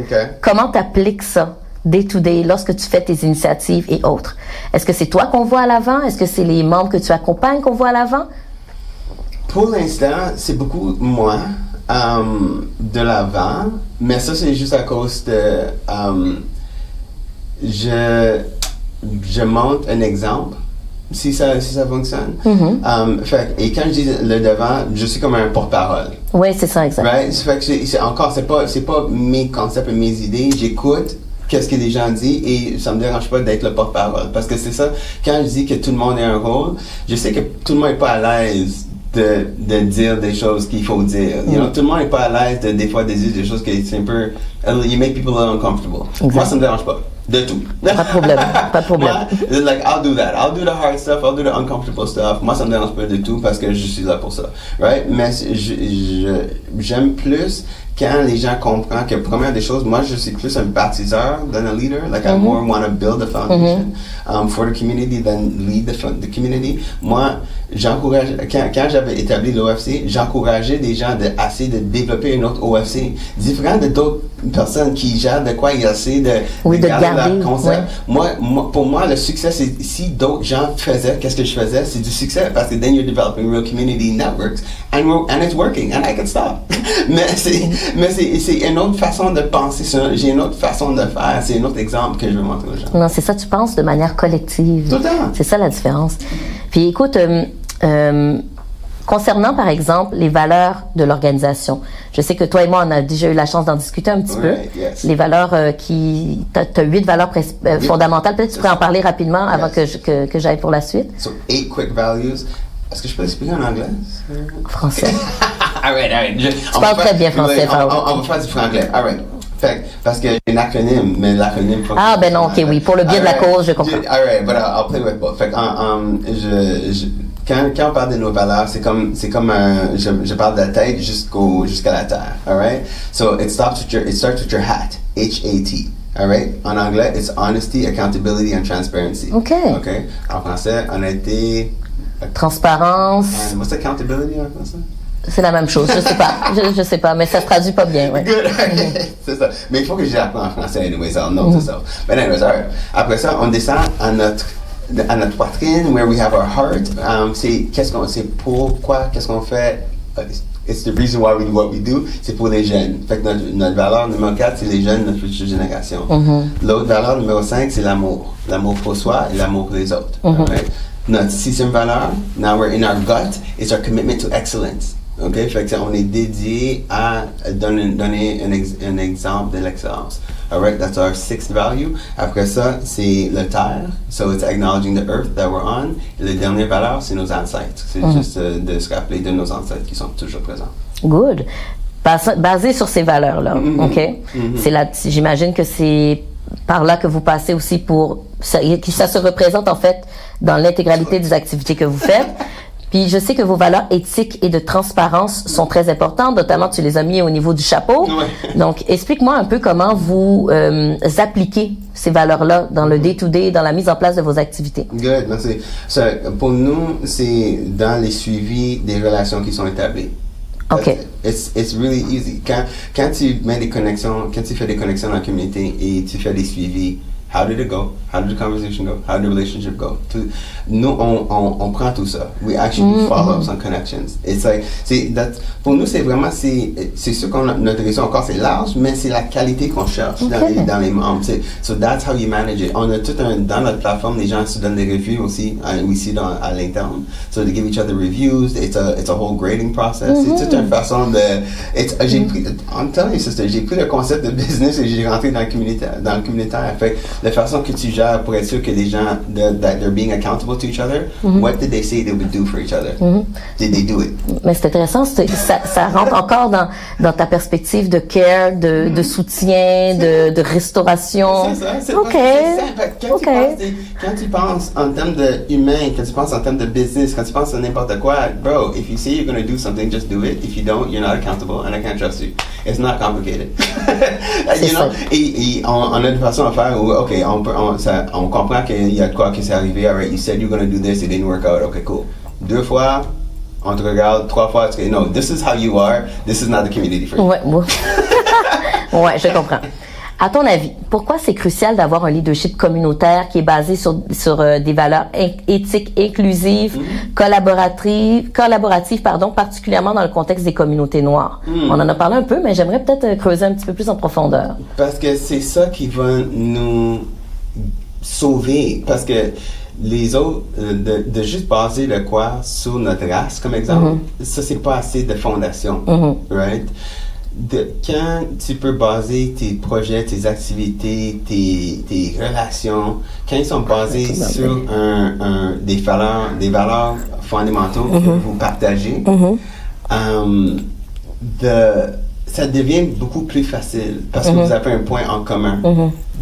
Comment t'appliques ça day to day lorsque tu fais tes initiatives et autres? Est-ce que c'est toi qu'on voit à l'avant? Est-ce que c'est les membres que tu accompagnes qu'on voit à l'avant? Pour l'instant, c'est beaucoup moi de l'avant, mais ça c'est juste à cause de je montre un exemple si ça fonctionne. Et quand je dis le devant, je suis comme un porte-parole. Oui, c'est ça, exact. Right? Fait que c'est pas mes concepts et mes idées, j'écoute qu'est-ce que les gens disent et ça me dérange pas d'être le porte-parole parce que c'est ça, quand je dis que tout le monde a un rôle, je sais que tout le monde n'est pas à l'aise de dire des choses qu'il faut dire. You know, tout le monde n'est pas à l'aise des fois de dire des choses qui c'est un peu, you make people a little uncomfortable. Moi, ça me dérange pas. De tout. Pas de problème. Pas de problème. Moi, like, I'll do that. I'll do the hard stuff. I'll do the uncomfortable stuff. Moi, ça me dérange pas de tout parce que je suis là pour ça. Right? Mais j'aime plus quand les gens comprennent que, première des choses, moi, je suis plus un baptiseur than a leader. Like, I more want to build a foundation for the community than lead the community. Moi, j'encourage, quand j'avais établi l'OFC, j'encourageais des gens d'essayer de développer une autre OFC, différent de d'autres personnes qui gèrent de quoi ils essaient de garder leur concept. Moi, pour moi, le succès, c'est si d'autres gens faisaient qu'est-ce que je faisais, c'est du succès parce que then you're developing real community networks and it's working and I can stop. mais c'est une autre façon de penser, j'ai une autre façon de faire, c'est un autre exemple que je veux montrer aux gens. Non, c'est ça, tu penses de manière collective. Tout le temps. C'est ça la différence. Puis écoute, concernant par exemple les valeurs de l'organisation, je sais que toi et moi on a déjà eu la chance d'en discuter un petit peu. Yes. Les valeurs t'as 8 valeurs fondamentales. Peut-être tu pourrais en parler rapidement avant que j'aille pour la suite. So 8 quick values. Est-ce que je peux l'expliquer en anglais? Français. All right. Tu parles très bien français, on va faire du franglais. All right. Parce que j'ai un acronyme, mais l'acronyme... Ah, ben non, ok, oui. Pour le bien de la cause, je comprends. All right, but I'll play with both. Fait que, quand on parle de nos valeurs, c'est comme je parle de la tête jusqu'à la terre. All right? So, it starts with your hat. H-A-T. All right? En anglais, it's honesty, accountability, and transparency. OK. En français, honnêteté... Transparence. What's accountability en français? C'est la même chose, je sais pas. Je sais pas, mais ça se traduit pas bien, ouais. Good. C'est ça. Mais il faut que j'apprenne en français, anyways, I'll know ça. But anyways, alright. Après ça, on descend à notre poitrine, where we have our heart. C'est pourquoi, qu'est-ce qu'on fait? It's the reason why we do what we do. C'est pour les jeunes. Fait que notre valeur numéro 4, c'est les jeunes, notre future génération. L'autre valeur numéro 5, c'est l'amour. L'amour pour soi et l'amour pour les autres. Right? Notre 6e valeur, now we're in our gut, is our commitment to excellence. OK? Fait que on est dédié à donner un exemple de l'excellence. Alright, that's our 6th value. Après ça, c'est le terre. So it's acknowledging the earth that we're on. Et la dernière valeur, c'est nos ancêtres. C'est juste de se rappeler de nos ancêtres qui sont toujours présents. Good. Basé sur ces valeurs-là, OK? J'imagine que c'est par là que vous passez aussi pour... Ça se représente, en fait, dans l'intégralité des activités que vous faites. Puis je sais que vos valeurs éthiques et de transparence sont très importantes, notamment tu les as mis au niveau du chapeau. Ouais. Donc, explique-moi un peu comment vous appliquez ces valeurs-là dans le day-to-day, dans la mise en place de vos activités. Good, merci. Pour nous, c'est dans les suivis des relations qui sont établies. OK. It's really easy. Quand tu mets des connexions, quand tu fais des connexions dans la communauté et tu fais des suivis, how did it go? How did the conversation go? How did the relationship go? Nous, on prend tout ça. We actually do follow-ups on connections. It's like, pour nous, c'est vraiment, c'est sûr qu'on notre réseau encore, c'est large, mais c'est la qualité qu'on cherche dans les membres. So that's how you manage it. On a dans notre plateforme, les gens se donnent des reviews aussi, ici à l'interne. So they give each other reviews. It's a whole grading process. C'est toute une façon I'm telling you, sister, j'ai pris le concept de business et j'ai rentré dans le communautaire. Fait la façon que tu gères pour être sûr que les gens, that they're being accountable to each other, what did they say they would do for each other? Did they do it? Mais c'est intéressant, ça rentre encore dans ta perspective de care, de soutien, de restauration. C'est ça, c'est OK. Quand tu penses en termes de humain, quand tu penses en termes de business, quand tu penses à n'importe quoi, bro, if you say you're going to do something, just do it. If you don't, you're not accountable and I can't trust you. It's not complicated. You know? Et on a une façon à faire où, OK, on comprend qu'il y a de quoi qui s'est arrivé. All right, you said you're going to do this, it didn't work out. OK, cool. 2 fois, on te regarde. 3 fois, tu dis, no, this is how you are. This is not the community for you. Ouais, je comprends. À ton avis, pourquoi c'est crucial d'avoir un leadership communautaire qui est basé sur des valeurs éthiques inclusives, collaboratives, particulièrement dans le contexte des communautés noires? On en a parlé un peu, mais j'aimerais peut-être creuser un petit peu plus en profondeur. Parce que c'est ça qui va nous sauver. Parce que les autres, de juste baser le quoi sur notre race, comme exemple, ça, c'est pas assez de fondation, right? Quand tu peux baser tes projets, tes activités, tes relations, quand ils sont basés sur des valeurs fondamentaux que vous partagez, ça devient beaucoup plus facile parce que vous avez un point en commun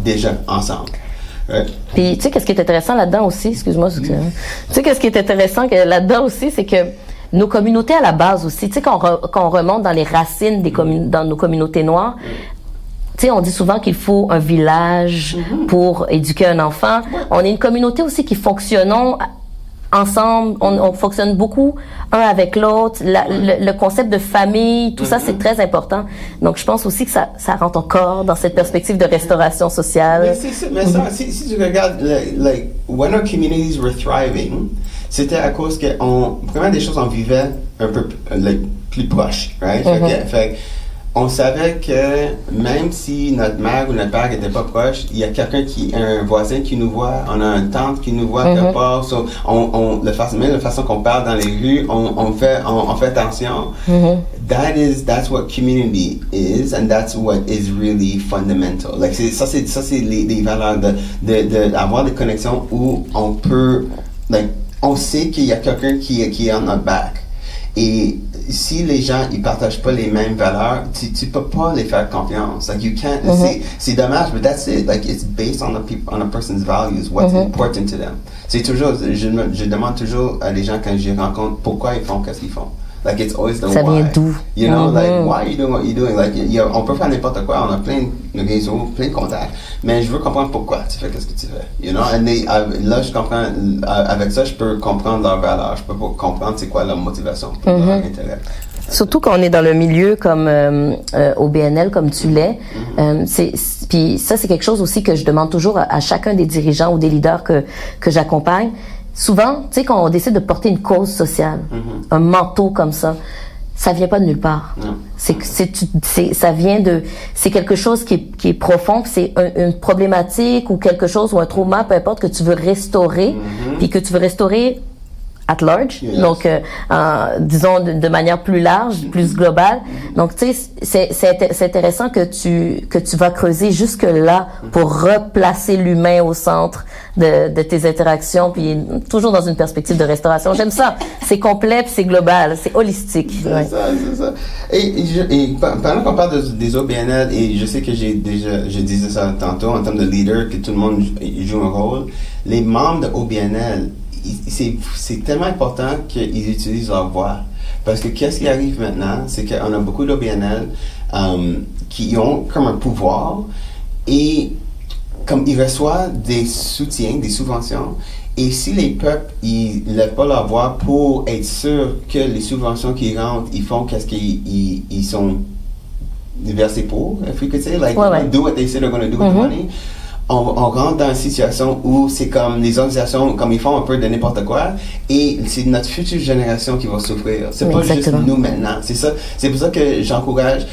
déjà ensemble. Right. Puis, tu sais, qu'est-ce qui est intéressant là-dedans aussi, excuse-moi, tu sais, qu'est-ce qui est intéressant là-dedans aussi, c'est que nos communautés à la base aussi, tu sais, quand on remonte dans les racines dans nos communautés noires, tu sais, on dit souvent qu'il faut un village pour éduquer un enfant. On est une communauté aussi qui fonctionnons ensemble, on fonctionne beaucoup un avec l'autre. Le concept de famille, tout ça, c'est très important. Donc, je pense aussi que ça rentre encore dans cette perspective de restauration sociale. Mais si tu regardes, like, when our communities were thriving, c'était à cause que vraiment des choses, on vivait un peu plus proche, right? Fait on savait que même si notre mère ou notre père n'était pas proche, il y a un voisin qui nous voit, on a une tante qui nous voit quelque part. So, même la façon qu'on parle dans les rues, on fait attention. That's what community is, and that's what is really fundamental. Like ça c'est les valeurs d'avoir des connexions où on peut, like, on sait qu'il y a quelqu'un qui est en notre back. Et si les gens ils partagent pas les mêmes valeurs, tu peux pas les faire confiance. Like you can't. C'est dommage, but that's it. Like it's based on a person's values, what's important to them. C'est toujours, je demande toujours à les gens quand je les rencontre pourquoi ils font qu'est-ce qu'ils font. Like it's always the why. Ça vient d'où? You know, like why are you doing what you're doing? Like on peut faire n'importe quoi, on a plein de réseaux, plein de contacts, mais je veux comprendre pourquoi tu fais qu'est-ce que tu fais. You know, and là je comprends, avec ça je peux comprendre leurs valeurs, je peux comprendre c'est quoi leur motivation, leur intérêt. Surtout quand on est dans le milieu comme au BNL, comme tu l'es. Puis ça, c'est quelque chose aussi que je demande toujours à chacun des dirigeants ou des leaders que j'accompagne. Souvent, tu sais, quand on décide de porter une cause sociale, un manteau comme ça vient pas de nulle part. Ça vient c'est quelque chose qui est profond, c'est une problématique ou quelque chose ou un trauma, peu importe, que tu veux restaurer, puis que tu veux restaurer at large, donc disons de manière plus large, plus globale. Donc tu sais, c'est intéressant que tu vas creuser jusque là pour replacer l'humain au centre de tes interactions, puis toujours dans une perspective de restauration. J'aime ça. C'est complet, puis c'est global, c'est holistique. C'est ça. Et pendant qu'on parle des OBNL, et je sais que je disais ça tantôt en termes de leader, que tout le monde joue un rôle, les membres de OBNL, c'est tellement important qu'ils utilisent leur voix. Parce que qu'est-ce qui arrive maintenant, c'est qu'on a beaucoup d'OBNL qui ont comme un pouvoir et comme ils reçoivent des soutiens, des subventions, et si les peuples ils lèvent pas leur voix pour être sûrs que les subventions qui rentrent, ils font qu'est-ce qu'ils sont versés pour, if we could say, like do what they say they're going to do with the money. On rentre dans une situation où c'est comme les organisations, comme ils font un peu de n'importe quoi, et c'est notre future génération qui va souffrir. C'est pas juste nous maintenant. C'est ça. C'est pour ça que j'encourage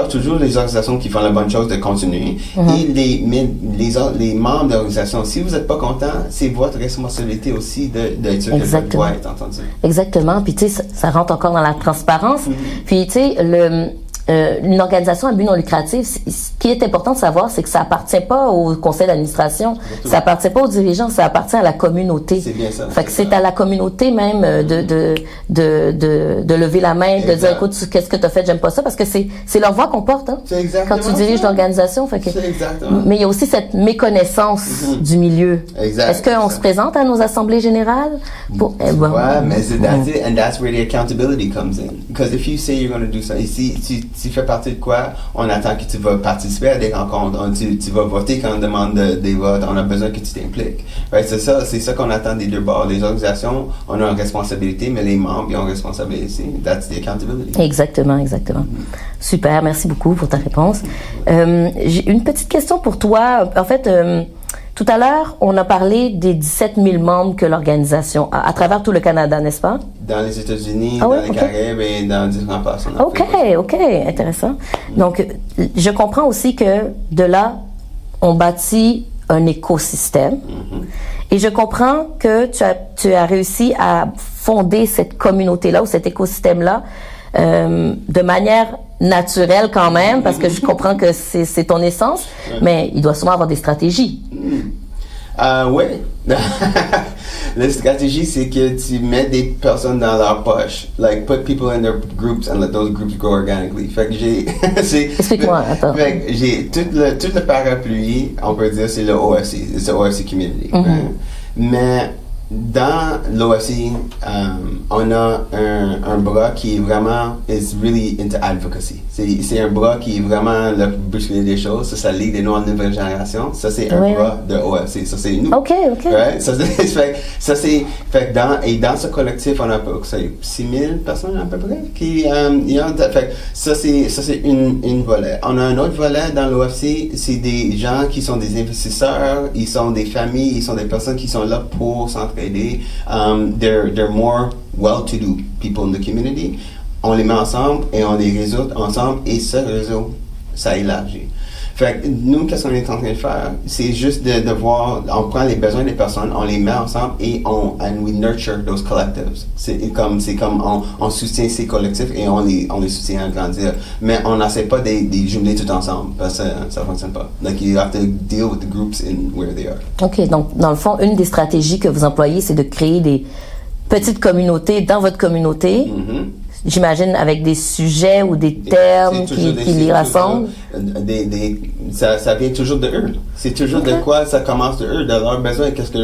toujours les organisations qui font la bonne chose de continuer. Et les membres de l'organisation, si vous n'êtes pas contents, c'est votre responsabilité aussi d'être sûr que votre voix est entendue. Exactement. Puis tu sais, ça rentre encore dans la transparence. Puis tu sais, une organisation à but non lucratif, ce qui est important de savoir, c'est que ça appartient pas au conseil d'administration, ça appartient pas aux dirigeants, ça appartient à la communauté. C'est bien ça. Fait que c'est à la communauté même de lever la main, de dire écoute, qu'est-ce que t'as fait, j'aime pas ça, parce que c'est leur voix qu'on porte, hein. C'est exactement quand tu diriges l'organisation. Fait que, c'est exactement. Mais il y a aussi cette méconnaissance du milieu. Exact. Est-ce qu'on se présente à nos assemblées générales? Ouais, mais that's it, and that's where the accountability comes in. Because if you say you're going to do something, si tu fais partie de quoi, on attend que tu vas participer à des rencontres, tu vas voter quand on demande des votes, on a besoin que tu t'impliques. Right? C'est ça qu'on attend des deux bords. Les organisations, on a une responsabilité, mais les membres, ils ont une responsabilité aussi. That's the accountability. Exactement. Super, merci beaucoup pour ta réponse. J'ai une petite question pour toi. En fait, tout à l'heure, on a parlé des 17 000 membres que l'organisation a à travers tout le Canada, n'est-ce pas? Dans les États-Unis, dans les Caraïbes et dans différents pays. OK, intéressant. Donc, je comprends aussi que de là, on bâtit un écosystème. Et je comprends que tu as réussi à fonder cette communauté-là ou cet écosystème-là de manière naturelle quand même, parce que je comprends que c'est ton essence, mais il doit sûrement avoir des stratégies. Oui. La stratégie, c'est que tu mets des personnes dans leur poche. Like, put people in their groups and let those groups grow organically. Fait que Explique-moi, attends. Fait que j'ai tout le parapluie, on peut dire, c'est le OFC. C'est le OFC Community. Right? Mais dans l'OFC, on a un bras qui est vraiment is really into advocacy. C'est un bras qui est vraiment là pour bousculer des choses. Ça Ligue des Noirs de nouvelle génération. Ça, c'est un bras de OFC. Ça, c'est nous. OK. Right? Fait que dans ce collectif, on a 6 000 personnes à peu près qui ça, c'est une volet. On a un autre volet dans l'OFC, c'est des gens qui sont des investisseurs, ils sont des familles, ils sont des personnes qui sont là pour s'entraider. They're more well-to-do people in the community. On les met ensemble et on les réseau ensemble et ce réseau, ça élargit. Fait que nous, qu'est-ce qu'on est en train de faire? C'est juste de voir, on prend les besoins des personnes, on les met ensemble et and we nurture those collectives. C'est comme on soutient ces collectifs et on les soutient à grandir. Mais on n'essaie pas de jumeler tout ensemble parce que ça ne fonctionne pas. Like, you have to deal with the groups in where they are. OK. Donc, dans le fond, une des stratégies que vous employez, c'est de créer des petites communautés dans votre communauté. Mm-hmm. J'imagine avec des sujets ou des termes qui les rassemblent. ça vient toujours de eux. C'est toujours de quoi ça commence de eux, de leurs besoins, qu'est-ce que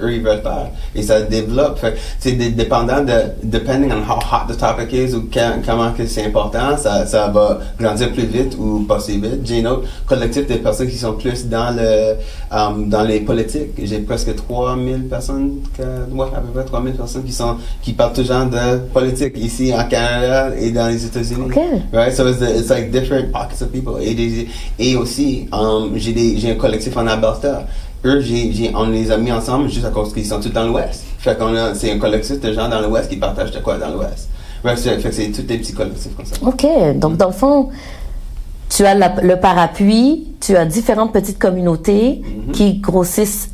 eux ils veulent faire. Et ça développe. Fait, c'est dépendant depending on how hot the topic is ou comment que c'est important, ça va grandir plus vite ou pas si vite. J'ai un autre collectif de personnes qui sont plus dans les politiques. J'ai presque 3000 personnes, à peu près 3000 personnes qui parlent toujours de politique ici en Canada et dans les États-Unis. Okay. Right? So it's like different pockets of people. Et aussi, j'ai un collectif en Alberta. Eux, on les a mis ensemble juste à cause qu'ils sont tous dans l'Ouest. Fait c'est un collectif de gens dans l'Ouest qui partagent de quoi dans l'Ouest. Right? Fait que c'est tous des petits collectifs comme ça. OK. Donc, dans le fond, tu as le parapluie, tu as différentes petites communautés qui grossissent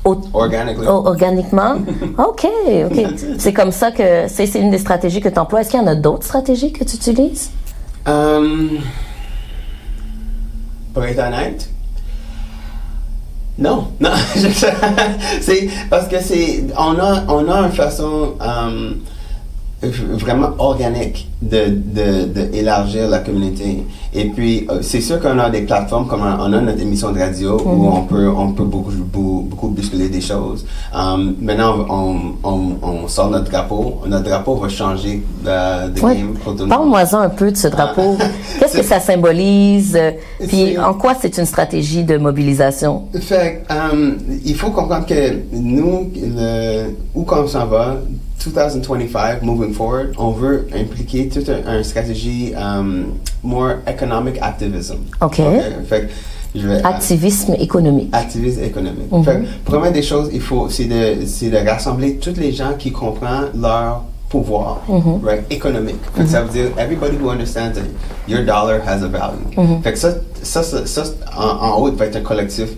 organiquement. OK. C'est comme ça que c'est une des stratégies que tu emploies. Est-ce qu'il y en a d'autres stratégies que tu utilises? Pour être honnête, non. C'est parce que on a une façon vraiment organique de élargir la communauté. Et puis c'est sûr qu'on a des plateformes comme on a notre émission de radio où on peut beaucoup bousculer des choses. Maintenant on sort notre drapeau. Notre drapeau va changer de game pour tout le monde. Parle-moi-en un peu de ce drapeau. Qu'est-ce que ça symbolise? Puis en quoi c'est une stratégie de mobilisation? Fait il faut comprendre que nous, où qu'on s'en va, 2025, moving forward, on veut impliquer toute une stratégie more economic activism. OK. Fait que activisme économique. Activisme économique. Fait que, première des choses, c'est de rassembler tous les gens qui comprennent leur pouvoir, right, économique. Fait que ça veut dire everybody who understands that your dollar has a value. Fait que ça en haut, va être un collectif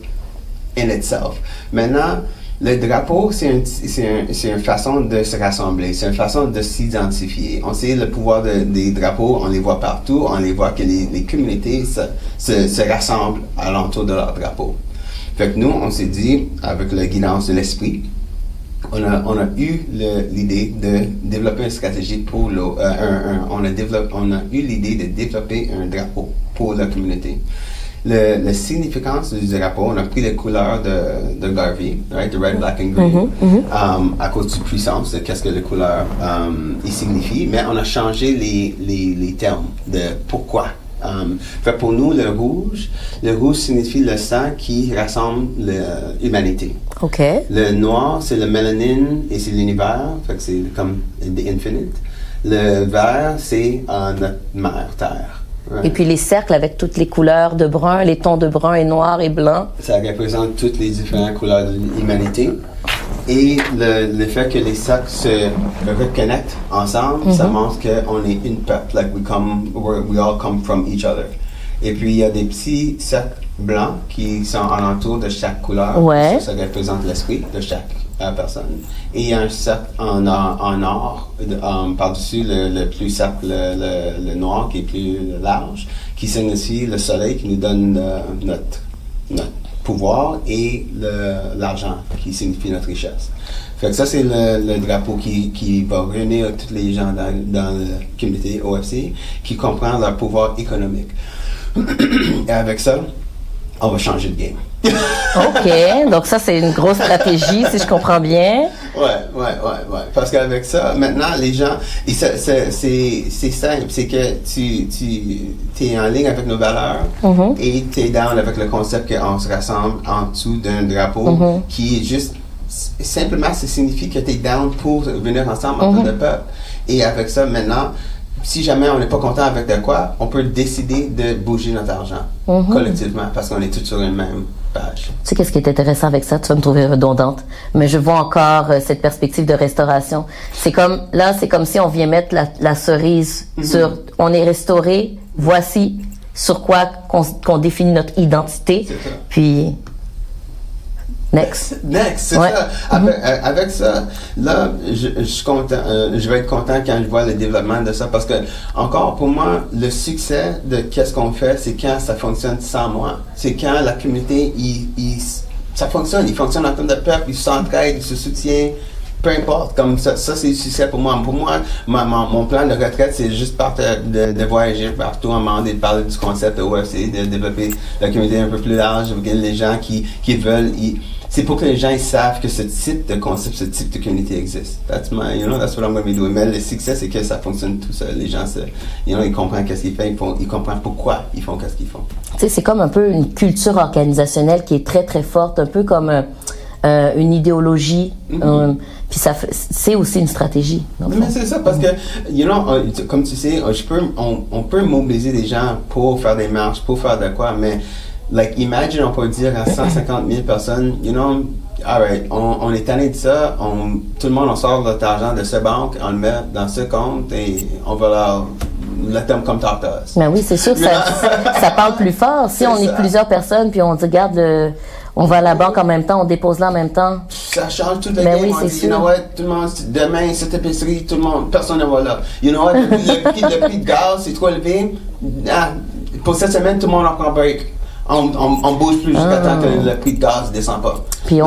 in itself. Maintenant, le drapeau, c'est une façon de se rassembler, c'est une façon de s'identifier. On sait le pouvoir des drapeaux, on les voit partout, on les voit que les communautés se rassemblent alentour de leur drapeau. Fait que nous, on s'est dit, avec la guidance de l'esprit, on a eu l'idée de développer une stratégie pour on a eu l'idée de développer un drapeau pour la communauté. La significance du drapeau, on a pris les couleurs de Garvey, right, the red, black and green, à cause de puissance, de qu'est-ce que les couleurs signifient, mais on a changé les termes de pourquoi. Fait pour nous, le rouge signifie le sang qui rassemble l'humanité. OK. Le noir, c'est le mélanine et c'est l'univers, fait que c'est comme the infinite. Le vert, c'est notre mère, Terre. Right. Et puis les cercles avec toutes les couleurs de brun, les tons de brun et noir et blanc. Ça représente toutes les différentes couleurs de l'humanité. Et le fait que les cercles se reconnectent ensemble, ça montre qu'on est une peuple. Like we all come from each other. Et puis il y a des petits cercles blancs qui sont alentour de chaque couleur. Ouais. Ça représente l'esprit de chaque personne. Et il y a un cercle en or, par-dessus le plus cercle, le noir qui est plus large, qui signifie le soleil qui nous donne notre pouvoir et l'argent qui signifie notre richesse. Fait que ça, c'est le drapeau qui va réunir tous les gens dans la communauté OFC qui comprend leur pouvoir économique. Et avec ça, on va changer de game. OK. Donc ça, c'est une grosse stratégie, si je comprends bien. Ouais. Parce qu'avec ça, maintenant, les gens, c'est simple. C'est que tu es en ligne avec nos valeurs et tu es down avec le concept qu'on se rassemble en dessous d'un drapeau qui est juste, simplement, ça signifie que tu es down pour venir ensemble en tant que peuple. Et avec ça, maintenant, si jamais on n'est pas content avec de quoi, on peut décider de bouger notre argent collectivement parce qu'on est tous sur une même page. Tu sais, qu'est-ce qui est intéressant avec ça? Tu vas me trouver redondante, mais je vois encore cette perspective de restauration. C'est comme si on vient mettre la cerise sur, on est restauré, voici sur quoi qu'on définit notre identité. Puis, next, c'est ça. Avec ça, là, je suis content. Je vais être content quand je vois le développement de ça parce que, encore pour moi, le succès de qu'est-ce qu'on fait, c'est quand ça fonctionne sans moi. C'est quand la communauté, ça fonctionne. Il fonctionne en termes de peuple, il s'entraide, il se soutient. peu importe, comme ça c'est succès pour moi. Pour moi, mon plan de retraite, c'est juste de voyager partout en monde et de parler du concept de OFC, de développer la communauté un peu plus large, les gens qui veulent. C'est pour que les gens ils savent que ce type de concept, ce type de communauté existe. That's what I'm going to be doing. Mais le succès, c'est que ça fonctionne tout seul. Les gens, ils comprennent qu'est-ce qu'ils font, ils comprennent pourquoi ils font qu'est-ce qu'ils font. Tu sais, c'est comme un peu une culture organisationnelle qui est très, très forte, un peu comme une idéologie. Puis c'est aussi une stratégie. Mais c'est ça, parce que, comme tu sais, on peut mobiliser des gens pour faire des marches, pour faire de quoi, mais imagine, on peut dire à 150 000 personnes, alright, on est tanné de ça, tout le monde, on sort notre argent de cette banque, on le met dans ce compte et on va leur let them come talk to us. Ben oui, c'est sûr, ça parle plus fort. Si on est plusieurs personnes, puis on dit, regarde, on va à la banque en même temps, on dépose là en même temps. Ça change tout le game. Oui, c'est sûr. You know what, tout le monde, demain, cette épicerie, tout le monde, personne ne va là. You know what, le prix de gaz, c'est trop élevé. Pour cette semaine, tout le monde en prend break. On bouge plus jusqu'à temps que le prix de gaz ne descend pas. Puis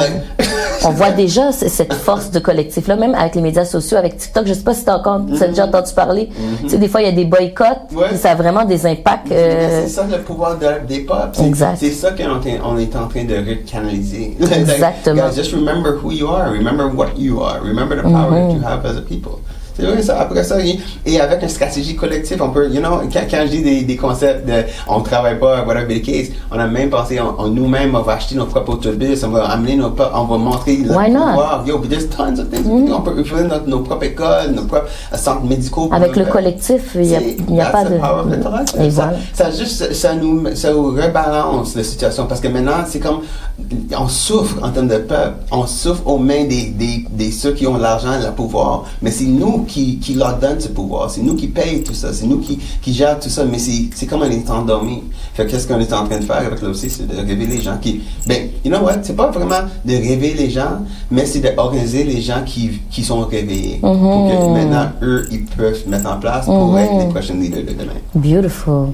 on voit déjà cette force de collectif-là, même avec les médias sociaux, avec TikTok. Je ne sais pas si tu as déjà entendu parler. Tu sais, des fois, il y a des boycotts, puis ça a vraiment des impacts. C'est ça le pouvoir des pop. Exact. C'est ça qu'on est en train de recanaliser. Exactement. Guys, just remember who you are. Remember what you are. Remember the power that you have as a people. C'est vrai ça. Après ça, et avec une stratégie collective, on peut, quand je dis des concepts de on ne travaille pas, whatever the case, on a même pensé, nous-mêmes, on va acheter nos propres autobus, on va amener on va montrer le pouvoir. There's tons of things. On peut ouvrir nos propres écoles, nos propres centres médicaux. Avec le collectif, il n'y a pas de... Et voilà. Ça nous rebalance la situation parce que maintenant, c'est comme, on souffre en termes de peuple, on souffre aux mains des ceux qui ont l'argent et le pouvoir, mais c'est nous qui leur donne ce pouvoir, c'est nous qui payons tout ça, c'est nous qui gèrent tout ça, mais c'est comme on est endormi. Fait qu'est-ce qu'on est en train de faire avec là aussi, c'est de réveiller les gens you know what, c'est pas vraiment de réveiller les gens, mais c'est d'organiser les gens qui sont réveillés, pour que maintenant, eux, ils peuvent se mettre en place pour être les prochains leaders de demain. Beautiful.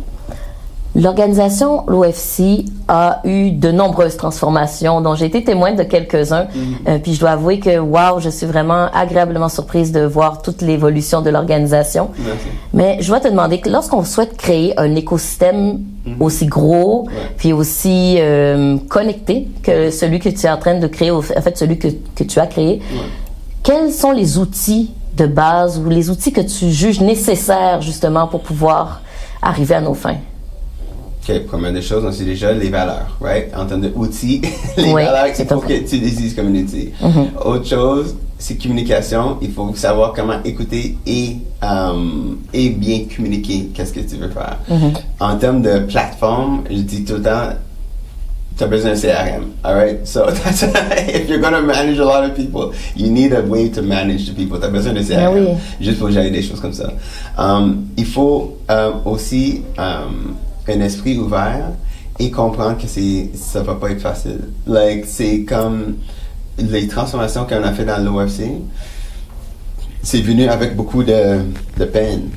L'organisation, l'OFC, a eu de nombreuses transformations, dont j'ai été témoin de quelques-uns. Puis je dois avouer que, wow, je suis vraiment agréablement surprise de voir toute l'évolution de l'organisation. Merci. Mais je dois te demander que lorsqu'on souhaite créer un écosystème aussi gros, puis aussi connecté que celui que tu es en train de créer, en fait, celui que tu as créé, quels sont les outils de base ou les outils que tu juges nécessaires justement pour pouvoir arriver à nos fins? OK, première des choses, c'est déjà les valeurs, right? En termes d'outils, les valeurs, il faut que tu les utilises comme un outil. Autre chose, c'est communication. Il faut savoir comment écouter et bien communiquer qu'est-ce que tu veux faire. En termes de plateforme, je dis tout le temps, tu as besoin d'un CRM, all right? So, if you're going to manage a lot of people, you need a way to manage the people. Tu as besoin d'un CRM, juste pour gérer des choses comme ça. Il faut aussi un esprit ouvert et comprendre que ça va pas être facile. C'est comme les transformations qu'on a fait dans l'OFC, c'est venu avec beaucoup de peine.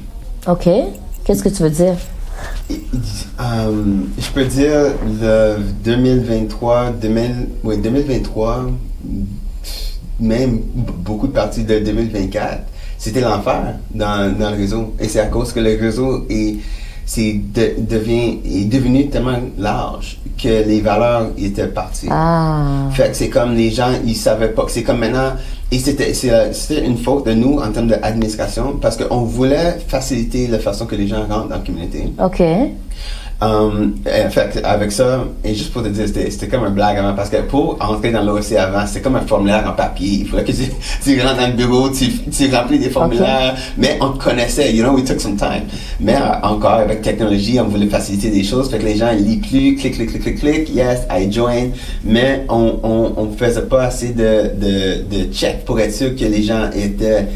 OK. Qu'est-ce que tu veux dire? Je peux dire le 2023, même beaucoup de parties de 2024, c'était l'enfer dans le réseau. Et c'est à cause que le réseau est devenu tellement large que les valeurs étaient parties. Fait que c'est comme les gens, ils savaient pas. C'est comme maintenant, et c'était une faute de nous en termes d'administration parce qu'on voulait faciliter la façon que les gens rentrent dans la communauté. OK. Fait avec ça, et juste pour te dire, c'était comme un blague avant, parce que pour entrer dans l'OFC avant, c'était comme un formulaire en papier. Il fallait que tu rentres dans le bureau, tu remplis des formulaires, mais on te connaissait, we took some time. Mais encore, avec technologie, on voulait faciliter des choses, fait que les gens, ils lisent plus, clic, yes, I join, mais on faisait pas assez de check pour être sûr que les gens étaient...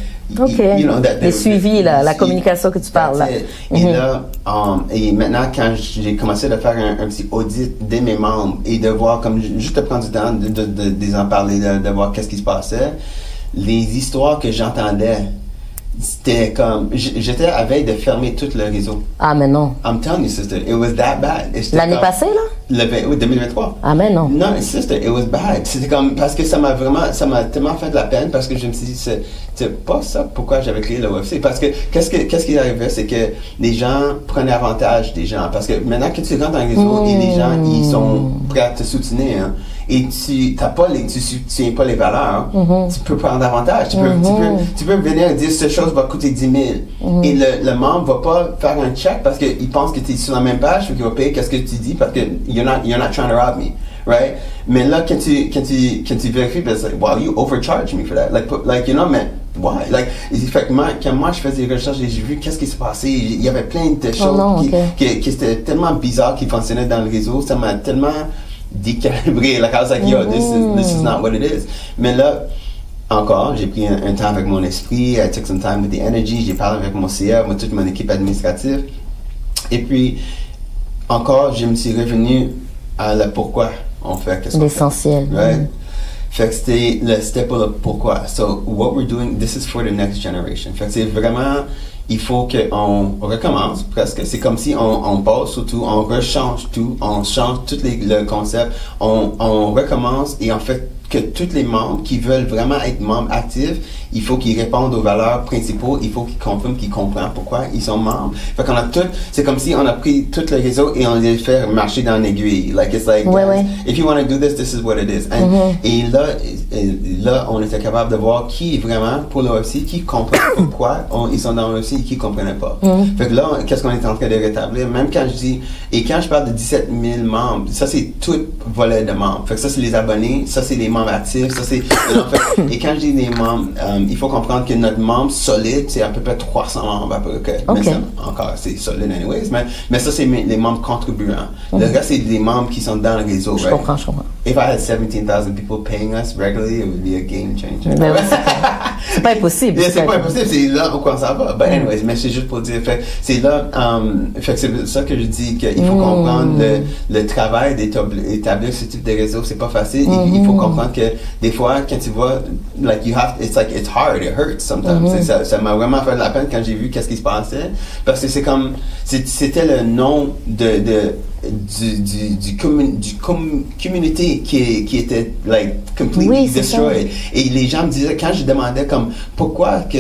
OK. Les suivis, la communication que tu parles. Là. Et là, et maintenant, quand j'ai commencé à faire un petit audit de mes membres et de voir, comme juste de prendre du temps de en parler, de voir qu'est-ce qui se passait, les histoires que j'entendais, c'était comme... J'étais à veille de fermer tout le réseau. Ah, mais non. I'm telling you, sister, it was that bad. L'année passée, là? Oui, 2023. Ah ben non. Non, sister, it was bad. C'était comme, parce que ça m'a tellement fait de la peine, parce que je me suis dit, c'est pas ça pourquoi j'avais créé le UFC. Parce que, qu'est-ce qui arrivait, c'est que les gens prenaient avantage des gens. Parce que maintenant que tu rentres dans le réseau et les gens, ils sont prêts à te soutenir, hein, et tu soutiens pas les valeurs, tu peux prendre avantage. Tu peux venir et dire, cette chose va coûter 10 000. Et le membre va pas faire un check parce qu'il pense que tu es sur la même page, qu'il va payer qu'est-ce que tu dis parce que you're not trying to rob me, right? Mais là, quand tu vérifies, it's like, wow, you overcharge me for that. Like, you know, mais why? Like, effectivement, quand moi je faisais des recherches et j'ai vu qu'est-ce qui se passait, il y avait plein de choses qui étaient tellement bizarres qui fonctionnaient dans le réseau, ça m'a tellement décalibré. Like, I was like, yo, this is not what it is. Mais là, encore, j'ai pris un temps avec mon esprit, I took some time with the energy, j'ai parlé avec mon CA, toute mon équipe administrative. Et puis, encore, je me suis revenu à le pourquoi on fait qu'est-ce qu'on l'essentiel. fait. Right? Fait que c'était pour le pourquoi. So, what we're doing, this is for the next generation. Fait que c'est vraiment, il faut qu'on recommence presque. C'est comme si on passe surtout, on rechange tout, on change tout le concept, on recommence et en fait, que tous les membres qui veulent vraiment être membres actifs, il faut qu'ils répondent aux valeurs principaux, il faut qu'ils confirment, qu'ils comprennent pourquoi ils sont membres. Fait qu'on a tout, c'est comme si on a pris tout le réseau et on les fait marcher dans l'aiguille. Like, it's like, if you want to do this is what it is. Et là, on était capable de voir qui est vraiment pour l'OFC, qui comprend pourquoi ils sont dans l'OFC et qui ne comprenaient pas. Fait que là, qu'est-ce qu'on est en train de rétablir? Même quand je parle de 17 000 membres, ça c'est tout volet de membres. Fait que ça c'est les abonnés, ça c'est les membres actifs, ça c'est... et quand je dis les membres, il faut comprendre que notre membre solide, c'est à peu près 300 membres à peu près. Mais ça, encore, c'est solide anyways, mais ça c'est les membres contribuants. Le reste, c'est des membres qui sont dans le réseau. Je comprends. If I had 17,000 people paying us regularly, it would be a game changer. Ben ouais, c'est pas impossible. C'est pas impossible, c'est là où ça va. But anyways, mais c'est juste pour dire, c'est là, c'est ça que je dis qu'il faut comprendre le travail d'établir ce type de réseau, c'est pas facile. Il faut comprendre que des fois, quand tu vois, like it's hard, it hurts sometimes. Ça m'a vraiment fait de la peine quand j'ai vu qu'est-ce qui se passait, parce que c'est comme, c'était le nom du communauté qui était like completely destroyed. Et les gens me disaient, quand je demandais comme pourquoi que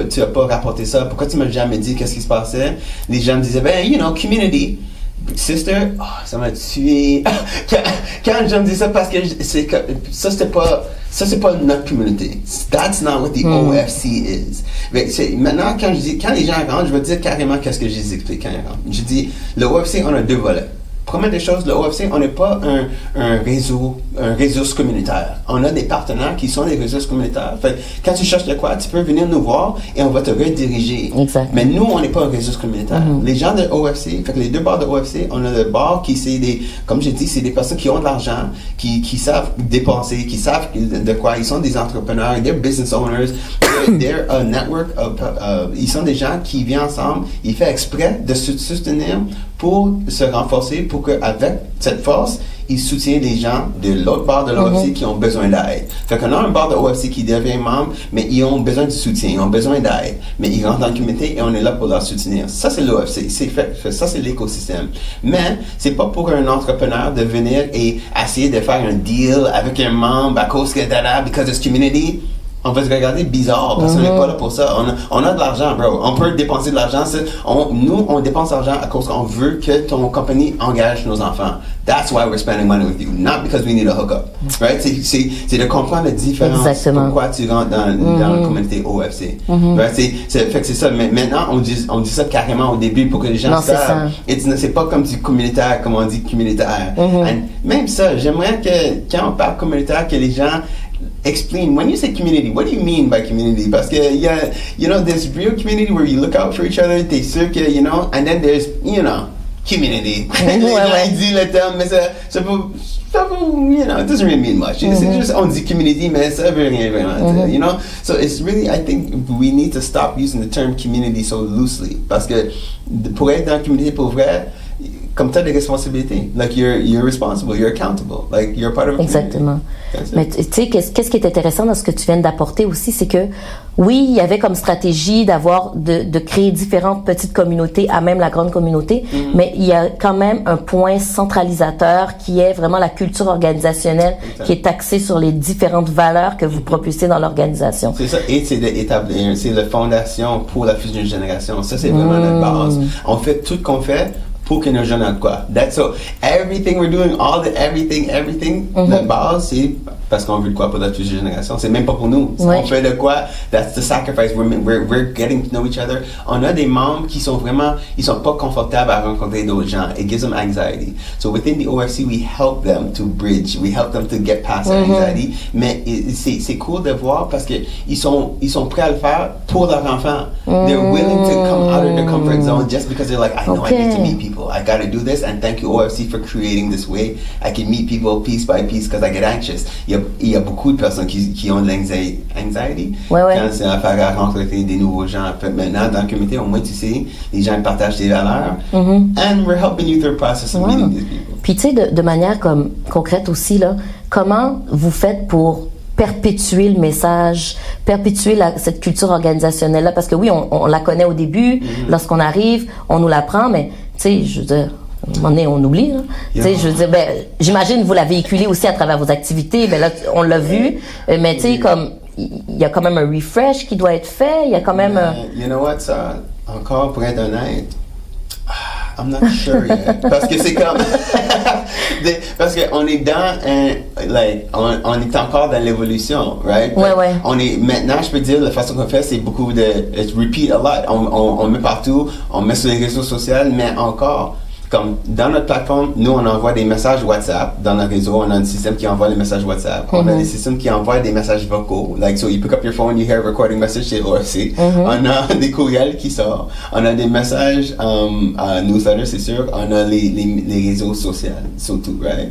tu as pas rapporté ça, pourquoi tu m'as jamais dit qu'est-ce qui se passait, les gens me disaient, ben you know, community. Sister, ça m'a tué. Quand je me dis ça, parce que ça c'est pas notre communauté. That's not what the OFC is. Mais maintenant, quand les gens rentrent, je vais dire carrément qu'est-ce que je les explique quand ils rentrent. Je dis, le OFC, on a deux volets. Première des choses, le OFC, on n'est pas un réseau communautaire. On a des partenaires qui sont des réseaux communautaires. Fait quand tu cherches de quoi, tu peux venir nous voir et on va te rediriger. Exact. Mais nous, on n'est pas un réseau communautaire. Les gens de OFC, fait que les deux bars de OFC, on a le bar qui, comme j'ai dit, c'est des personnes qui ont de l'argent, qui savent dépenser, qui savent de quoi. Ils sont des entrepreneurs, they're business owners, they're a network ils sont des gens qui viennent ensemble, ils font exprès de se soutenir pour se renforcer, pour qu'avec cette force, ils soutiennent les gens de l'autre bar de l'OFC qui ont besoin d'aide. Fait qu'on a un bar de OFC qui devient membre, mais ils ont besoin de soutien, ils ont besoin d'aide. Mais ils rentrent dans le comité et on est là pour leur soutenir. Ça, c'est l'OFC. Ça, c'est l'écosystème. Mais c'est pas pour un entrepreneur de venir et essayer de faire un deal avec un membre à cause que because it's community. On va se regarder bizarre parce qu'on n'est pas là pour ça. On a de l'argent, bro. On peut dépenser de l'argent. Nous, on dépense de l'argent à cause qu'on veut que ton compagnie engage nos enfants. That's why we're spending money with you, not because we need a hookup. Right? C'est de comprendre la différence. Exactement. Pourquoi tu rentres dans la communauté OFC. Right? Fait que c'est ça. Mais maintenant, on dit ça carrément au début pour que les gens savent. C'est pas comme du communautaire, comme on dit communautaire. Même ça, j'aimerais que quand on parle communautaire, que les gens explain, when you say community, what do you mean by community? Parce que, there's real community where you look out for each other, t'es sûr que, and then there's, community. Il dit le terme, mais ça peut, it doesn't really mean much. C'est juste, on dit community, mais ça veut rien vraiment dire, So it's really, I think we need to stop using the term community so loosely. Parce que pour être dans la communauté pour vrai, comme tu as des responsabilités. Like, you're responsible, you're accountable. Like, you're part of a community. Exactement. Mais tu sais, qu'est-ce qui est intéressant dans ce que tu viens d'apporter aussi, c'est que Oui, il y avait comme stratégie de créer différentes petites communautés à même la grande communauté, mais il y a quand même un point centralisateur qui est vraiment la culture organisationnelle qui est axée sur les différentes valeurs que vous propulsez dans l'organisation. C'est ça, et c'est la fondation pour la future génération. Ça, c'est vraiment notre base. On fait tout ce qu'on fait pour que nos jeunes aient de quoi. That's all. Everything we're doing, everything, la base, c'est parce qu'on veut de quoi pour la future génération. C'est même pas pour nous. On fait de quoi, that's the sacrifice. We're getting to know each other. On a des membres qui sont vraiment, ils sont pas confortables à rencontrer d'autres gens. It gives them anxiety. So within the OFC, we help them to bridge. We help them to get past that anxiety. Mais c'est cool de voir parce que ils sont prêts à le faire pour leur enfant. They're willing to come out of their comfort zone just because they're like, I know I need to meet people. I got to do this, and thank you OFC for creating this way. I can meet people piece by piece because I get anxious. Il y a beaucoup de personnes qui ont de l'anxiety quand c'est affaire à rencontrer des nouveaux gens. Maintenant, dans la communauté, au moins tu sais, les gens partagent tes valeurs, and we're helping you through the process of meeting these people. Puis tu sais, de manière comme concrète aussi, là, comment vous faites pour perpétuer le message, perpétuer cette culture organisationnelle-là? Parce que oui, on la connaît au début, lorsqu'on arrive, on nous l'apprend, mais tu sais, je veux dire, à un moment donné, on oublie. Tu sais, je veux dire, j'imagine vous la véhiculez aussi à travers vos activités. Ben là, on l'a vu, mais tu sais, comme il y a quand même un refresh qui doit être fait. Il y a quand même. You know what, ça, encore pour être honnête, I'm not sure yet. Parce que c'est comme parce que on est dans on est encore dans l'évolution, right? Ouais. On est maintenant, je peux dire, la façon qu'on fait, c'est beaucoup de repeat a lot. On met partout, on met sur les réseaux sociaux, mais encore. Comme dans notre plateforme, nous, on envoie des messages WhatsApp. Dans notre réseau, on a un système qui envoie les messages WhatsApp. On a des systèmes qui envoient des messages vocaux. Like, so you pick up your phone, you hear a recording message, c'est OFC. On a des courriels qui sortent. On a des messages newsletters, c'est sûr. On a les réseaux sociaux, surtout, right?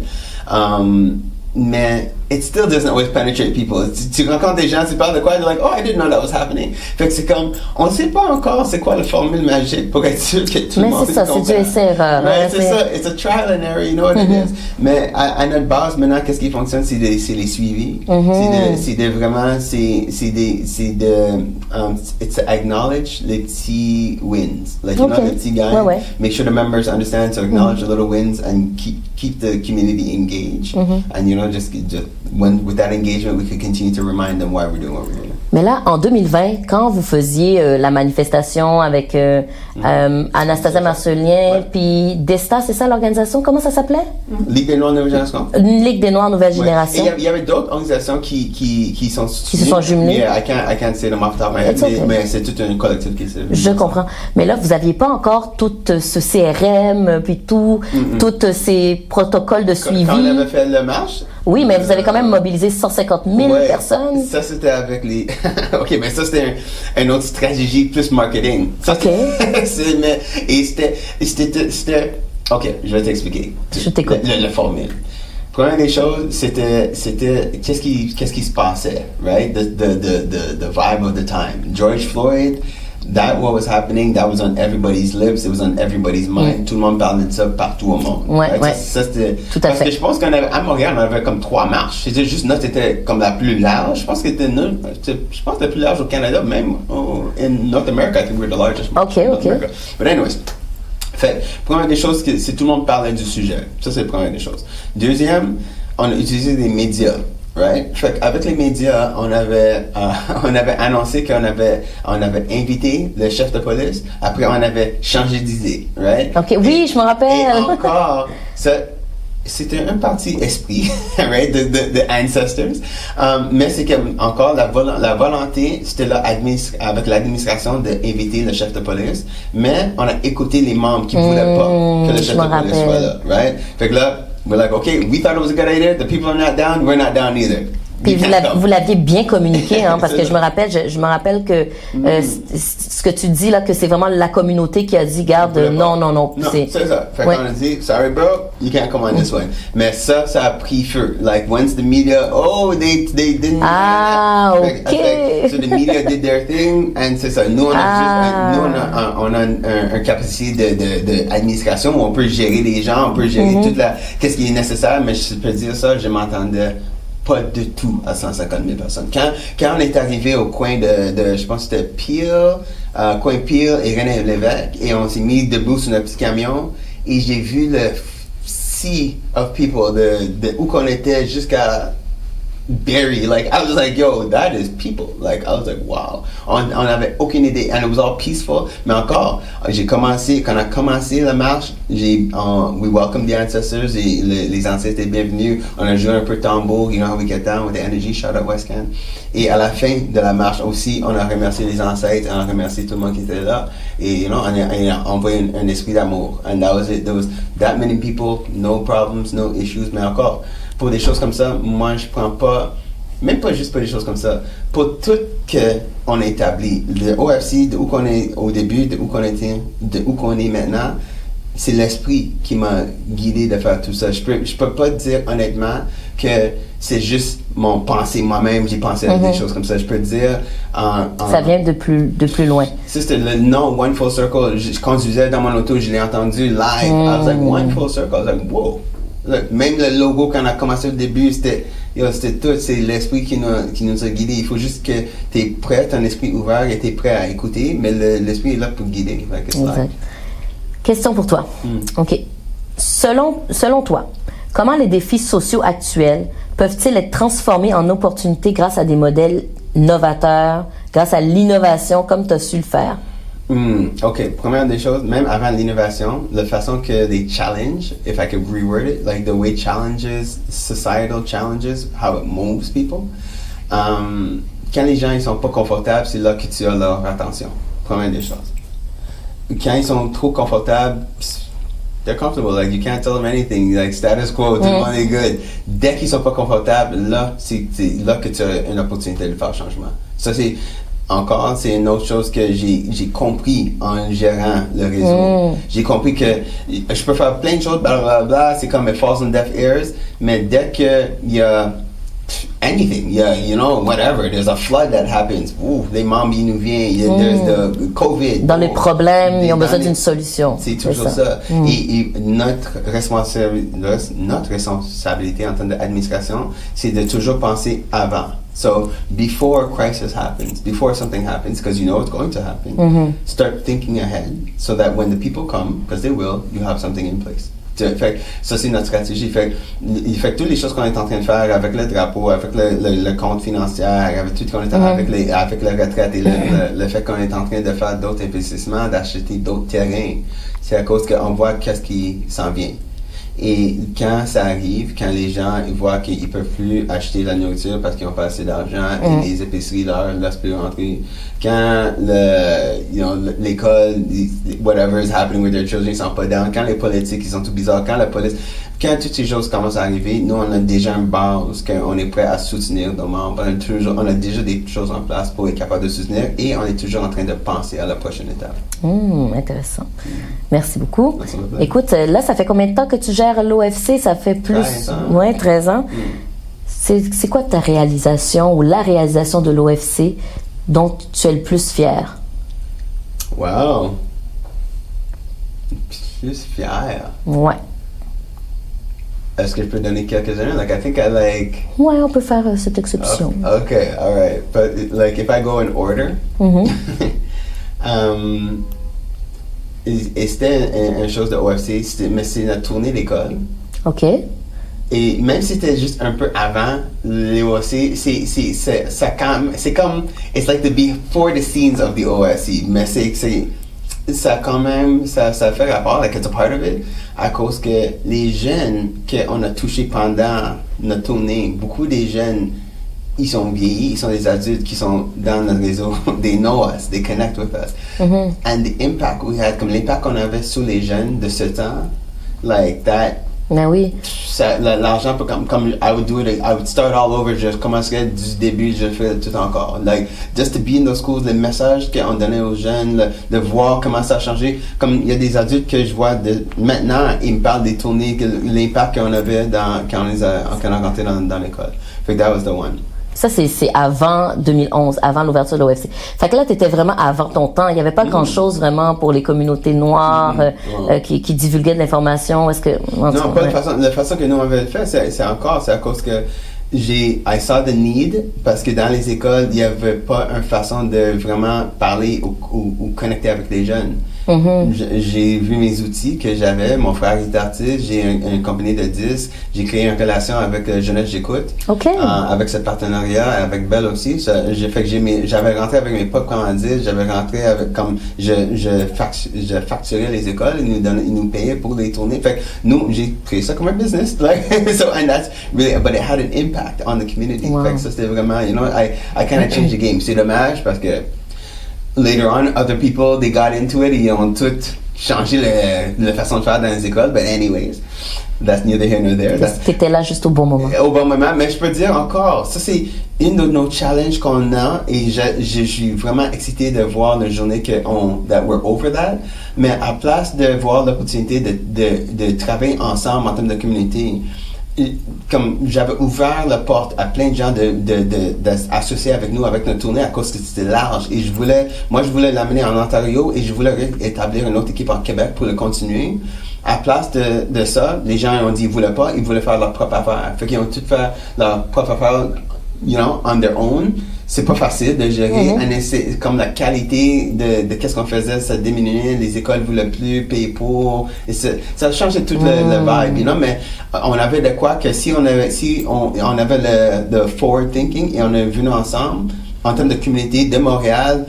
Mais it still doesn't always penetrate people. Tu rencontres des gens, tu parles de quoi, they're like, oh, I didn't know that was happening. Fait que c'est comme, on ne sait pas encore c'est quoi la formule magique pour être sûr que tout le monde c'est ça, c'est du essai-erreur. C'est ça, it's a trial and error, you know what it is. Mais à notre base, maintenant, qu'est-ce qui fonctionne, c'est les suivis. C'est de vraiment, it's to acknowledge les petits wins. Like, you know, les petits gains. Make sure the members understand to acknowledge the little wins and keep the community engaged. And, you know, just with that engagement, we could continue to remind them why we're doing what we're doing. Mais là, en 2020, quand vous faisiez la manifestation avec Anastasia Marcelien, puis Desta, c'est ça l'organisation? Comment ça s'appelait? Ligue des Noirs Nouvelle Génération. Ligue des Noirs Nouvelle Génération. Et il y avait d'autres organisations qui se sont jumelées. Yeah, I can't say them off the top of my head, mais c'est tout un collectif qui s'est. Je comprends. Mais là, vous n'aviez pas encore tout ce CRM, puis tous ces protocoles de suivi. Quand on avait fait le marche. Oui, mais vous avez quand même mobilisé 150 000 personnes. Ça, c'était avec les... OK, mais ça, c'était une autre stratégie plus marketing. Ça, OK. C'était... OK, je vais t'expliquer. Je t'écoute. La formule. Première des choses, c'était qu'est-ce qui se passait, right? The vibe of the time. George Floyd... what was happening, that was on everybody's lips, it was on everybody's mind. Tout le monde parlait de ça partout au monde. Ça, c'était... Parce que je pense qu'à Montréal, on avait comme 3 marches. C'était juste, notre était comme la plus large. Je pense que la plus large au Canada, même in North America, I think we're the largest. OK. But anyways, fait, première des choses, c'est tout le monde parlait du sujet. Ça, c'est la première des choses. Deuxième, on a utilisé des médias. Right? Fait qu'avec les médias, on avait annoncé qu'on avait invité le chef de police. Après, on avait changé d'idée, right? OK, oui, je me rappelle. Et encore, c'était un parti esprit, right? The ancestors. Mais c'est que encore la volonté, c'était là avec l'administration d'inviter le chef de police. Mais on a écouté les membres qui voulaient pas que le chef de police soit là, right? Fait que là, we're like, okay, we thought it was a good idea. The people are not down. We're not down either. Puis vous l'aviez bien communiqué, hein, parce que je me rappelle que ce que tu dis là, que c'est vraiment la communauté qui a dit, garde, non. Non, c'est ça. Fait qu'on a dit, sorry bro, you can't come on this way. Mais ça a pris feu. Like, once the media, they didn't. Ah, ok. So the media did their thing, and c'est ça. Nous, on a une capacité d'administration où on peut gérer les gens, on peut gérer toute qu'est-ce qui est nécessaire, mais je peux dire ça, je m'entendais pas du tout à 150 000 personnes. Quand on est arrivé au coin de je pense que c'était Peel, coin Peel et René Lévesque, et on s'est mis debout sur notre petit camion, et j'ai vu le sea of people de où qu'on était jusqu'à Barrie. Like, I was like, yo, that is people. Like, I was like, wow. On avait aucune idée. And it was all peaceful. Mais encore, quand on a commencé la marche, we welcomed the ancestors. Et les ancêtres étaient bienvenus. On a joué un peu de tambour. You know how we get down with the energy. Shout out West Can. Et à la fin de la marche aussi, on a remercié les ancêtres. On a remercié tout le monde qui était là. Et, you know, on a envoyé un esprit d'amour. And that was it. There was that many people, no problems, no issues. Mais encore, pour des choses comme ça, moi, je prends pas, même pas juste pour des choses comme ça, pour tout qu'on a établi, le OFC, de où qu'on est au début, de où qu'on était, de où qu'on est maintenant, c'est l'esprit qui m'a guidé de faire tout ça. Je peux pas dire honnêtement que c'est juste mon pensée moi-même, j'ai pensé à des choses comme ça. Je peux dire... ça vient de plus loin. C'était le nom One Full Circle. Je conduisais dans mon auto, je l'ai entendu live. I was like, One Full Circle. I was like, whoa. Look, même le logo, quand on a commencé au début, c'était tout, c'est l'esprit qui nous a guidés. Il faut juste que tu es prêt, ton esprit ouvert et tu es prêt à écouter, mais l'esprit est là pour guider. Exact. Question pour toi. OK. Selon toi, comment les défis sociaux actuels peuvent-ils être transformés en opportunités grâce à des modèles novateurs, grâce à l'innovation comme tu as su le faire? OK. Première des choses, même avant l'innovation, la façon que des challenges, if I could reword it, like the way challenges, societal challenges, how it moves people. Quand les gens ils sont pas confortables, c'est là que tu as leur attention. Première des choses. Quand ils sont trop confortables, they're comfortable. Like, you can't tell them anything. Like, status quo, tout le monde est good. Dès qu'ils sont pas confortables, là, c'est là que tu as une opportunité de faire changement. Ça, c'est une autre chose que j'ai compris en gérant le réseau. J'ai compris que je peux faire plein de choses, blablabla, c'est comme it falls on deaf ears, mais dès qu'il y a anything, you know, whatever, there's a flood that happens, les membres, ils nous viennent, there's the COVID. Dans les problèmes, ils ont besoin d'une solution. C'est toujours ça. Et notre responsabilité en tant qu'administration, c'est de toujours penser avant. So, before a crisis happens, before something happens, because you know it's going to happen, start thinking ahead so that when the people come, because they will, you have something in place. Fait, ça, c'est notre stratégie. Fait toutes les choses qu'on est en train de faire avec le drapeau, avec le compte financier, avec tout qu'on est avec la retraite et le fait qu'on est en train de faire d'autres investissements, d'acheter d'autres terrains, c'est à cause qu'on voit qu'est-ce qui s'en vient. Et quand ça arrive, quand les gens ils voient qu'ils ne peuvent plus acheter la nourriture parce qu'ils n'ont pas assez d'argent et les épiceries laissent plus rentrer, quand l'école, whatever is happening with their children, ils ne sont pas down, quand les politiques ils sont tout bizarres, quand la police, quand toutes ces choses commencent à arriver, nous on a déjà une base qu'on est prêt à soutenir nos membres, on a déjà des choses en place pour être capable de soutenir et on est toujours en train de penser à la prochaine étape. Intéressant. Merci beaucoup. Merci beaucoup. Écoute, là, ça fait combien de temps que tu gères l'OFC? Ça fait plus... 13 ans. Ouais, 13 ans. C'est quoi ta réalisation ou la réalisation de l'OFC dont tu es le plus fier? Wow. Plus fier. Ouais. Est-ce que je peux donner quelques-uns? Like, I think I like... Ouais, on peut faire cette exception. Okay, all right. But, like, if I go in order... et c'était une chose de OFC, mais c'est notre tournée d'école. OK. Et même si c'était juste un peu avant les OFC, c'est comme... It's like the before the scenes of the OFC, mais ça quand même, ça fait rapport, like it's a part of it, à cause que les jeunes qu'on a touchés pendant notre tournée, beaucoup des jeunes, ils sont vieillis, ils sont des adultes qui sont dans notre réseau, they know us, they connect with us. And the impact we had, comme l'impact qu'on avait sur les jeunes de ce temps, like that, Ben oui. L'argent peut comme I would start all over, je commencerais du début, je ferais tout encore. Like, just to be in those schools, le message qu'on donnait aux jeunes, de voir comment ça a changé. Comme il y a des adultes que je vois maintenant, ils me parlent des tournées, l'impact qu'on avait quand on rentré dans l'école. Fait que that was the one. Ça, c'est avant 2011, avant l'ouverture de l'OFC. Fait que là, tu étais vraiment avant ton temps. Il n'y avait pas grand-chose vraiment pour les communautés noires qui divulguaient de l'information. Est-ce que... Non, pas de façon. La façon que nous, on avait fait, c'est à cause que I saw the need parce que dans les écoles, il n'y avait pas une façon de vraiment parler ou connecter avec les jeunes. J'ai vu mes outils que j'avais. Mon frère est artiste. J'ai une compagnie de disques. J'ai créé une relation avec Jeunesse J'écoute. Avec ce partenariat, avec Belle aussi. J'avais rentré avec mes propres commandites. J'avais rentré avec je facturais les écoles. Ils nous payaient pour les tournées. Fait que j'ai créé ça comme un business. And that's really, but it had an impact on the community. Fait que ça c'était vraiment, I kind of changed the game. C'est dommage parce que later on, other people, they got into it et ils ont tout changé la façon de faire dans les écoles. But anyways, that's neither here nor there. T'étais là juste au bon moment. Au bon moment, mais je peux dire encore, ça c'est une de nos challenges qu'on a et je suis vraiment excité de voir la journée that we're over that. Mais à place de voir l'opportunité de travailler ensemble en termes de communauté, comme j'avais ouvert la porte à plein de gens d'associer avec nous avec notre tournée à cause que c'était large et je voulais l'amener en Ontario et je voulais établir une autre équipe en Québec pour le continuer. À place de ça, les gens ont dit ils voulaient faire leur propre affaire. Fait qu'ils ont tout fait leur propre affaire, on their own. C'est pas facile de gérer. C'est comme la qualité de qu'est-ce qu'on faisait, ça diminuait, les écoles voulaient plus payer pour, et ça a changé toute le vibe, mais on avait de quoi que si on avait le forward thinking et on est venu ensemble, en termes de communauté de Montréal,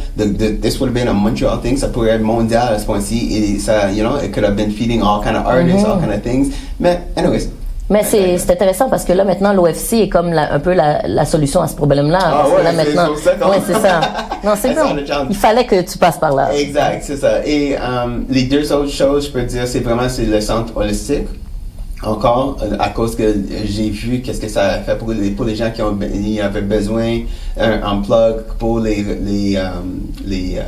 this would have been a Montreal thing, ça pourrait être mondial à ce point-ci, et ça, it could have been feeding all kind of artists, all kind of things, mais anyways. Mais c'est intéressant parce que là, maintenant, l'OFC est comme un peu la solution à ce problème-là. Là, maintenant, c'est ça. Non, c'est bon. Il fallait que tu passes par là. Exact, c'est ça. Et les deux autres choses, je peux dire, c'est le centre holistique. Encore, à cause que j'ai vu qu'est-ce que ça a fait pour les gens qui avaient besoin en plug pour les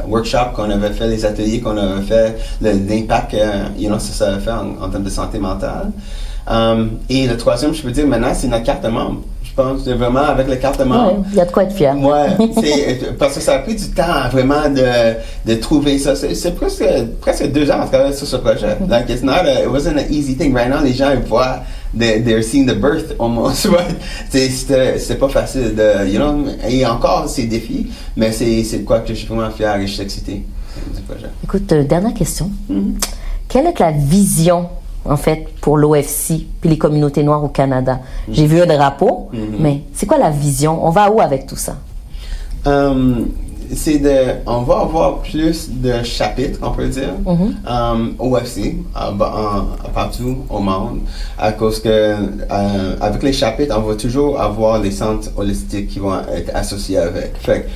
workshops qu'on avait fait, les ateliers qu'on avait fait, l'impact ça a fait en termes de santé mentale. Et le troisième, je peux dire maintenant, c'est notre carte de membre. Je pense vraiment avec la carte de membre. Il y a de quoi être fier. Parce que ça a pris du temps vraiment de trouver ça. C'est presque 2 ans à travailler sur ce projet. Like it wasn't an easy thing. Right now, les gens ils voient, they're seeing the birth almost. C'est pas facile et encore c'est défi, mais c'est quoi que je suis vraiment fier et je suis excité du projet. Écoute, dernière question. Quelle est la vision en fait, pour l'OFC puis les communautés noires au Canada? J'ai vu un drapeau, mais c'est quoi la vision? On va où avec tout ça? On va avoir plus de chapitres, on peut dire, OFC, partout au monde, à cause que, avec les chapitres, on va toujours avoir les centres holistiques qui vont être associés avec. Fait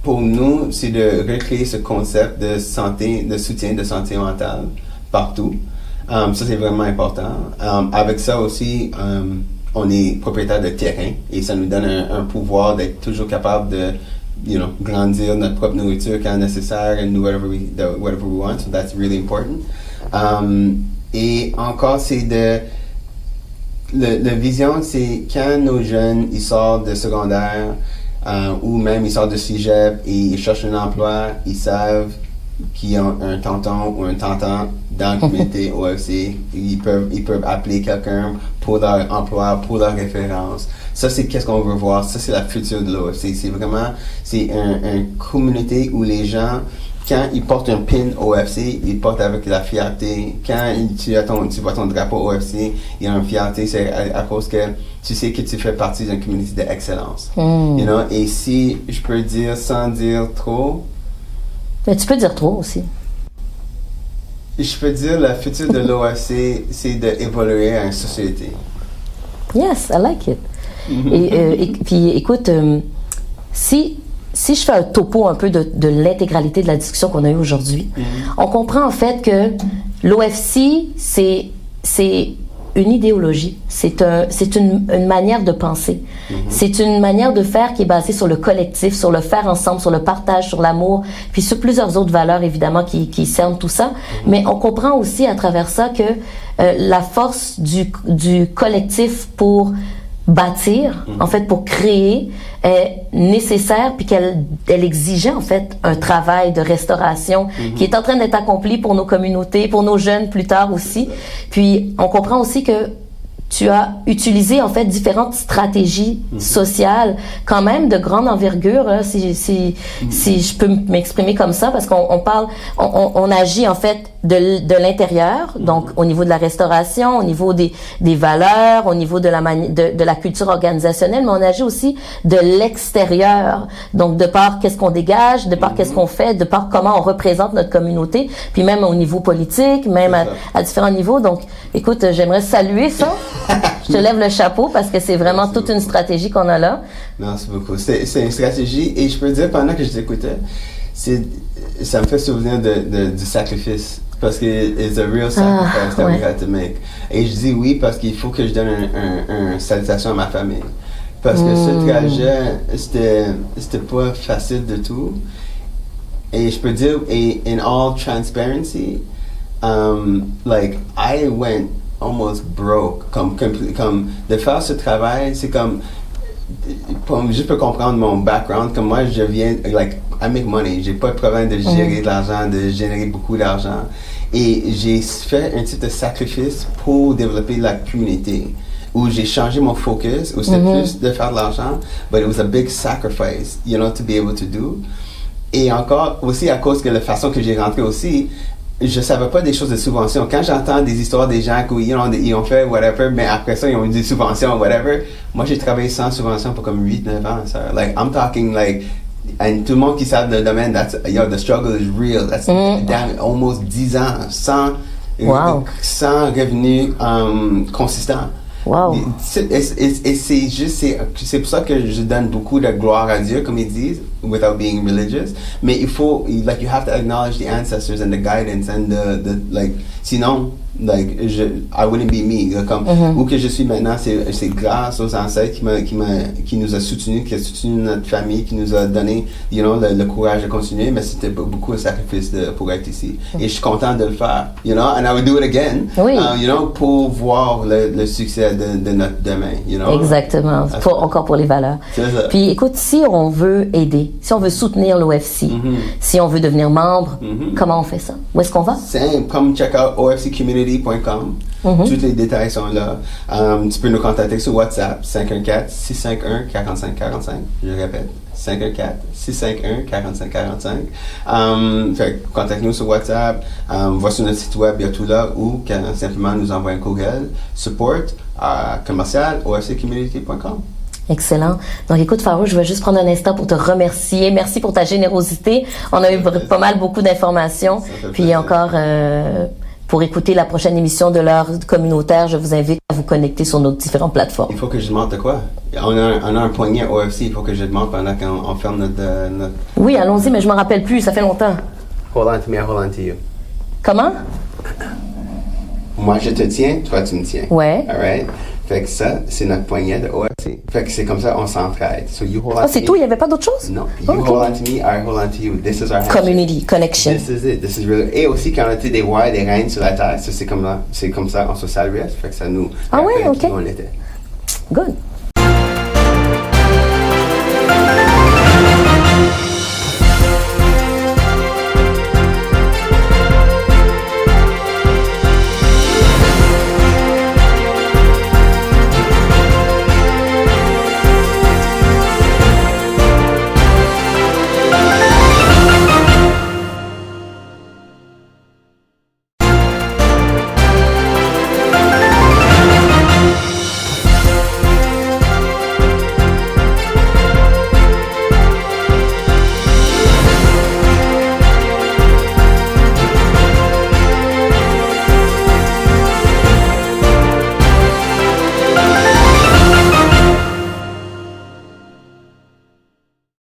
pour nous, c'est de recréer ce concept de santé, de soutien de santé mentale partout. Ça, c'est vraiment important. Avec ça aussi, on est propriétaire de terrain et ça nous donne un pouvoir d'être toujours capable de, grandir notre propre nourriture quand nécessaire and do whatever we want. So that's really important. Et encore, c'est la vision, c'est quand nos jeunes, ils sortent de secondaire ou même ils sortent de cégep et ils cherchent un emploi, ils savent qui ont un tonton ou un tantant dans la communauté OFC, ils peuvent appeler quelqu'un pour leur emploi, pour leur référence. Ça, c'est qu'est-ce qu'on veut voir. Ça, c'est la future de l'OFC. C'est une communauté où les gens, quand ils portent un pin OFC, ils portent avec la fierté. Quand tu vois ton drapeau OFC, il y a une fierté, c'est à cause que tu sais que tu fais partie d'une communauté d'excellence. Et si je peux dire sans dire trop, mais tu peux dire trop aussi. Je peux dire le futur de l'OFC, c'est d'évoluer à une société. Yes, I like it. Et puis, écoute, si je fais un topo un peu de l'intégralité de la discussion qu'on a eue aujourd'hui, on comprend en fait que l'OFC, c'est une idéologie, c'est une manière de penser. C'est une manière de faire qui est basée sur le collectif, sur le faire ensemble, sur le partage, sur l'amour, puis sur plusieurs autres valeurs évidemment qui cernent tout ça. Mais on comprend aussi à travers ça que la force du collectif pour bâtir, en fait, pour créer, est nécessaire, puis qu'elle exigeait, en fait, un travail de restauration qui est en train d'être accompli pour nos communautés, pour nos jeunes plus tard aussi. Puis, on comprend aussi que tu as utilisé en fait différentes stratégies sociales, quand même de grande envergure, là, si je peux m'exprimer comme ça, parce on agit en fait de l'intérieur, donc au niveau de la restauration, au niveau des valeurs, au niveau de la culture organisationnelle, mais on agit aussi de l'extérieur, donc de par qu'est-ce qu'on dégage, de par qu'est-ce qu'on fait, de par comment on représente notre communauté, puis même au niveau politique, même à différents niveaux. Donc, écoute, j'aimerais saluer ça. Je te lève le chapeau parce que c'est vraiment Merci toute beaucoup. une stratégie qu'on a là. Merci beaucoup. C'est une stratégie et je peux dire, pendant que je t'écoutais, ça me fait souvenir du sacrifice. Parce que it's a real sacrifice that we had to make. Et je dis oui parce qu'il faut que je donne une salutation à ma famille. Parce que ce trajet, c'était pas facile du tout. Et je peux dire, in all transparency, like, I went almost broke. Comme de faire ce travail, c'est comme, je peux comprendre mon background, comme moi, je viens, like, I make money. J'ai pas de problème de gérer de l'argent, de générer beaucoup d'argent. Et j'ai fait un type de sacrifice pour développer la communauté. Où j'ai changé mon focus, où c'était plus de faire de l'argent, but it was a big sacrifice, you know, to be able to do. Et encore, aussi à cause de la façon que j'ai rentré aussi, je savais pas des choses de subvention. Quand j'entends des histoires des gens qui ils ont fait whatever, mais après ça, ils ont eu des subventions, whatever. Moi, j'ai travaillé sans subvention pour comme 8-9 ans, ça. Like, I'm talking like, and tout le monde qui savent le domaine, the struggle is real. That's damn, almost 10 ans sans revenu consistant. Wow. C'est pour ça que je donne beaucoup de gloire à Dieu, comme ils disent, without being religious. Mais il faut, like, you have to acknowledge the ancestors and the guidance and like, sinon, like, I wouldn't be me. Comme, où que je suis maintenant, c'est grâce aux ancêtres qui nous a soutenus, qui a soutenu notre famille, qui nous a donné, you know, le courage de continuer, mais c'était beaucoup de sacrifice pour être ici. Et je suis content de le faire, you know, and I would do it again, you know, pour voir le succès de notre demain, you know. Exactement, encore pour les valeurs. Puis écoute, si on veut aider, si on veut soutenir l'OFC, si on veut devenir membre, comment on fait ça? Où est-ce qu'on va? Simple, come check out ofccommunity.com. Tous les détails sont là. Tu peux nous contacter sur WhatsApp, 514-651-4545. Je répète, 514-651-4545. Fait contacte-nous sur WhatsApp, va sur notre site web, il y a tout là, ou simplement nous envoie un courriel, support@ofccommunity.com. Excellent. Donc, écoute, Farouche, je vais juste prendre un instant pour te remercier. Merci pour ta générosité. On a eu beaucoup d'informations. Puis encore, pour écouter la prochaine émission de l'heure communautaire, je vous invite à vous connecter sur nos différentes plateformes. Il faut que je demande de quoi? On a un poignet OFC, il faut que je demande pendant qu'on ferme notre... Oui, allons-y, mais je m'en rappelle plus, ça fait longtemps. Hold on to me, I hold on to you. Comment? Moi, je te tiens, toi, tu me tiens. Ouais. All right? Fait que ça, c'est notre poignet de OFC. Fait que c'est comme ça, on s'entraide. So you hold on to c'est me. tout? Il n'y avait pas d'autre chose? Non. You hold on to me, I hold on to you. This is our handshake. Community, connection. This is it. This is really... Et aussi, quand on était des rois et des reines sur la terre, ça, c'est comme ça, on se saluait. Fait que ça nous... Ah ouais, OK. Qui on était. Good.